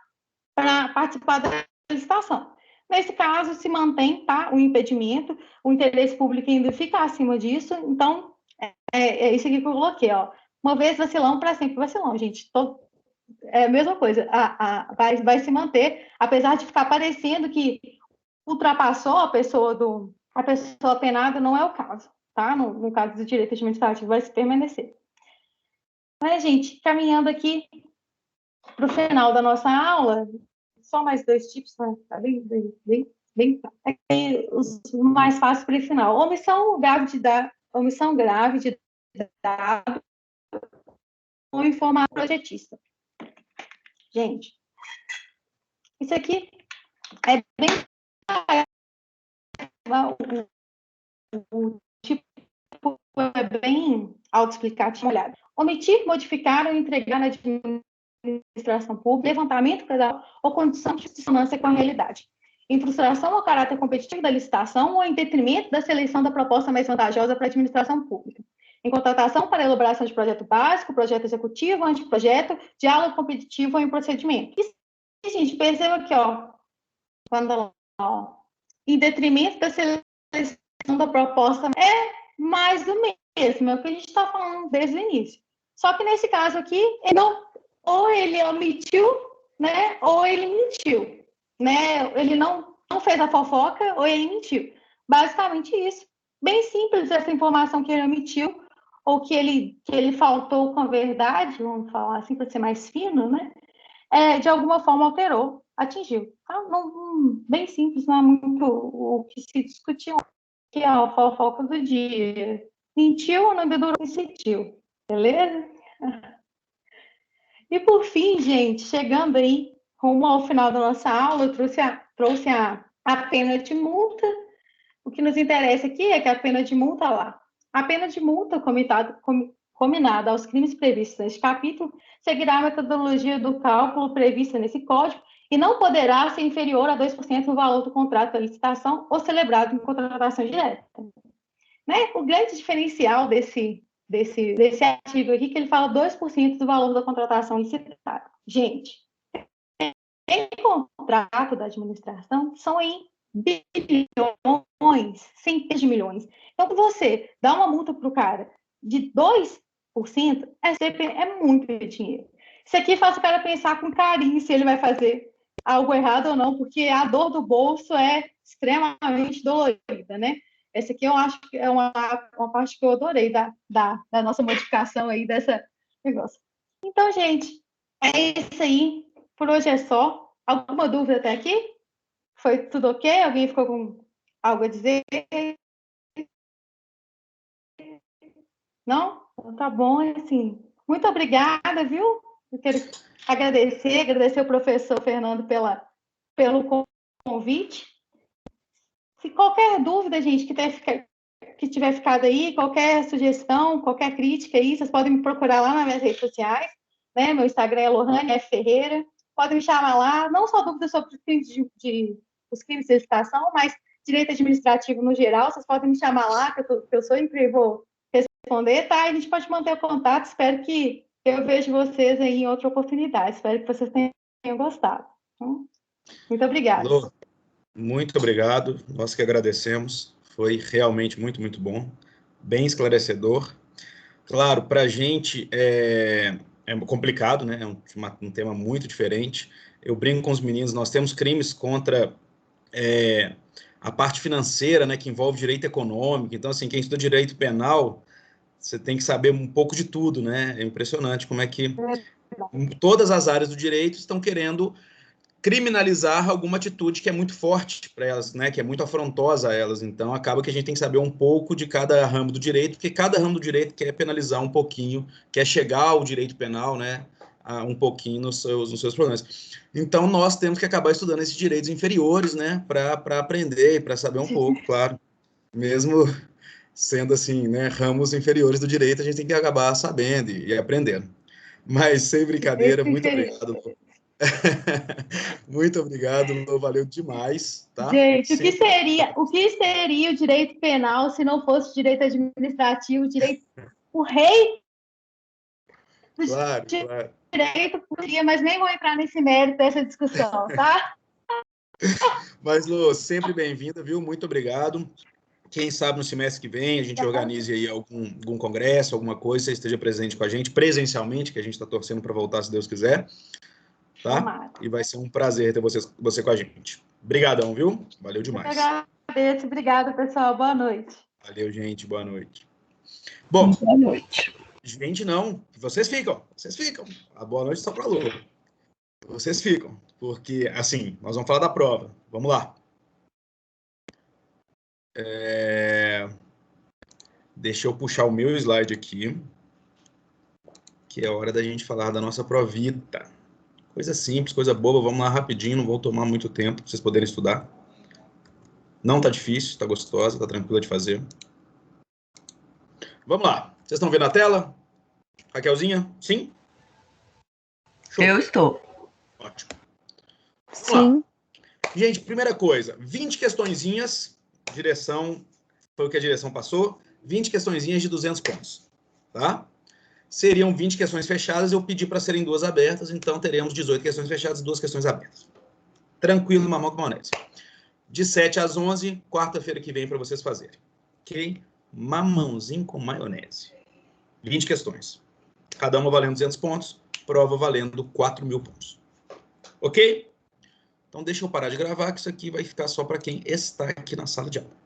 para participar da licitação. Nesse caso, se mantém tá, o impedimento, o interesse público ainda fica acima disso, então é isso aqui que eu coloquei, ó. Uma vez vacilão, para sempre vacilão, gente. É a mesma coisa, vai se manter, apesar de ficar parecendo que ultrapassou a pessoa penada, não é o caso, tá? No caso do direito administrativo, vai se permanecer. Mas, gente, caminhando aqui para o final da nossa aula, só mais 2 tipos, né? Tá bem os mais fáceis para o final. Omissão grave de dado ou informar projetista. Gente, isso aqui é bem o tipo é bem autoexplicativo. Omitir, modificar ou entregar na administração pública, levantamento ou condição de dissonância com a realidade. Em frustração ao caráter competitivo da licitação ou em detrimento da seleção da proposta mais vantajosa para a administração pública. Em contratação para elaboração de projeto básico, projeto executivo, anteprojeto, diálogo competitivo ou em procedimento. E, gente, perceba aqui, ó, quando em detrimento da seleção da proposta, é mais do mesmo, é o que a gente está falando desde o início. Só que nesse caso aqui, ou ele omitiu, né, ou ele mentiu, né? Ele não fez a fofoca ou ele mentiu. Basicamente isso. Bem simples essa informação que ele omitiu ou que ele faltou com a verdade, vamos falar assim para ser mais fino, né? De alguma forma alterou, atingiu. Tá? Bem simples, não é muito o que se discutiu, que é a fofoca do dia. Mentiu, não dedurou e sentiu. Beleza? E por fim, gente, chegando aí rumo ao final da nossa aula, eu trouxe a pena de multa. O que nos interessa aqui é que a pena de multa lá. A pena de multa combinada aos crimes previstos neste capítulo seguirá a metodologia do cálculo prevista nesse código e não poderá ser inferior a 2% do valor do contrato da licitação ou celebrado em contratação direta. Né? O grande diferencial desse artigo aqui, que ele fala 2% do valor da contratação licitada. Gente, em contrato da administração, são em bilhões, centenas de milhões. Então, você dá uma multa para o cara de 2%, é muito dinheiro. Isso aqui faz o cara pensar com carinho se ele vai fazer algo errado ou não, porque a dor do bolso é extremamente dolorida, né? Essa aqui eu acho que é uma parte que eu adorei da nossa modificação aí dessa negócio. Então, gente, é isso aí. Por hoje é só. Alguma dúvida até aqui? Foi tudo ok? Alguém ficou com algo a dizer? Não? Então, tá bom, assim. Muito obrigada, viu? Eu quero agradecer o professor Fernando pelo convite. Se qualquer dúvida, gente, que tiver ficado aí, qualquer sugestão, qualquer crítica aí, vocês podem me procurar lá nas minhas redes sociais, né? Meu Instagram é Lohane F. Ferreira. Podem me chamar lá, não só dúvidas sobre os crimes os crimes de licitação, mas direito administrativo no geral, vocês podem me chamar lá, que eu sempre vou responder, tá? A gente pode manter o contato, espero que eu veja vocês aí em outra oportunidade, espero que vocês tenham gostado. Muito obrigada. Lô, muito obrigado, nós que agradecemos, foi realmente muito, muito bom, bem esclarecedor. Claro, para a gente é complicado, né? É um tema muito diferente. Eu brinco com os meninos, nós temos crimes contra a parte financeira, né, que envolve direito econômico. Então, assim, quem estuda direito penal, você tem que saber um pouco de tudo, né? É impressionante como é que todas as áreas do direito estão querendo criminalizar alguma atitude que é muito forte para elas, né, que é muito afrontosa a elas. Então, acaba que a gente tem que saber um pouco de cada ramo do direito, porque cada ramo do direito quer penalizar um pouquinho, quer chegar ao direito penal, né, um pouquinho nos seus problemas. Então, nós temos que acabar estudando esses direitos inferiores, né, para aprender e para saber um pouco, claro. Mesmo sendo assim, né, ramos inferiores do direito, a gente tem que acabar sabendo e aprendendo. Mas, sem brincadeira, muito obrigado. Muito obrigado, Lô, valeu demais, tá? Gente, o que seria o direito penal se não fosse direito administrativo, o rei do claro. direito podia, mas nem vou entrar nesse mérito dessa discussão, tá? Mas, Lô, sempre bem-vinda, viu? Muito obrigado. Quem sabe no semestre que vem a gente organize aí algum congresso, alguma coisa, você esteja presente com a gente, presencialmente, que a gente está torcendo para voltar, se Deus quiser. Tá? E vai ser um prazer ter você com a gente. Obrigadão, viu? Valeu demais. Eu agradeço. Obrigada, pessoal. Boa noite. Valeu, gente. Boa noite. Bom, boa noite. Gente, não. Vocês ficam. A boa noite só para a Lô. Vocês ficam. Porque, assim, nós vamos falar da prova. Vamos lá. Deixa eu puxar o meu slide aqui, que é a hora da gente falar da nossa provita. Coisa simples, coisa boba, vamos lá rapidinho, não vou tomar muito tempo para vocês poderem estudar. Não tá difícil, tá gostosa, tá tranquila de fazer. Vamos lá. Vocês estão vendo a tela? Raquelzinha? Sim? Show. Eu estou. Ótimo. Sim. Gente, primeira coisa, 20 questõezinhas, direção, foi o que a direção passou, 20 questõezinhas de 200 pontos, tá? Seriam 20 questões fechadas, eu pedi para serem 2 abertas, então teremos 18 questões fechadas e 2 questões abertas. Tranquilo, mamão com maionese. De 7 às 11, quarta-feira que vem para vocês fazerem. Ok? Mamãozinho com maionese. 20 questões. Cada uma valendo 200 pontos, prova valendo 4.000 pontos. Ok? Então deixa eu parar de gravar, que isso aqui vai ficar só para quem está aqui na sala de aula.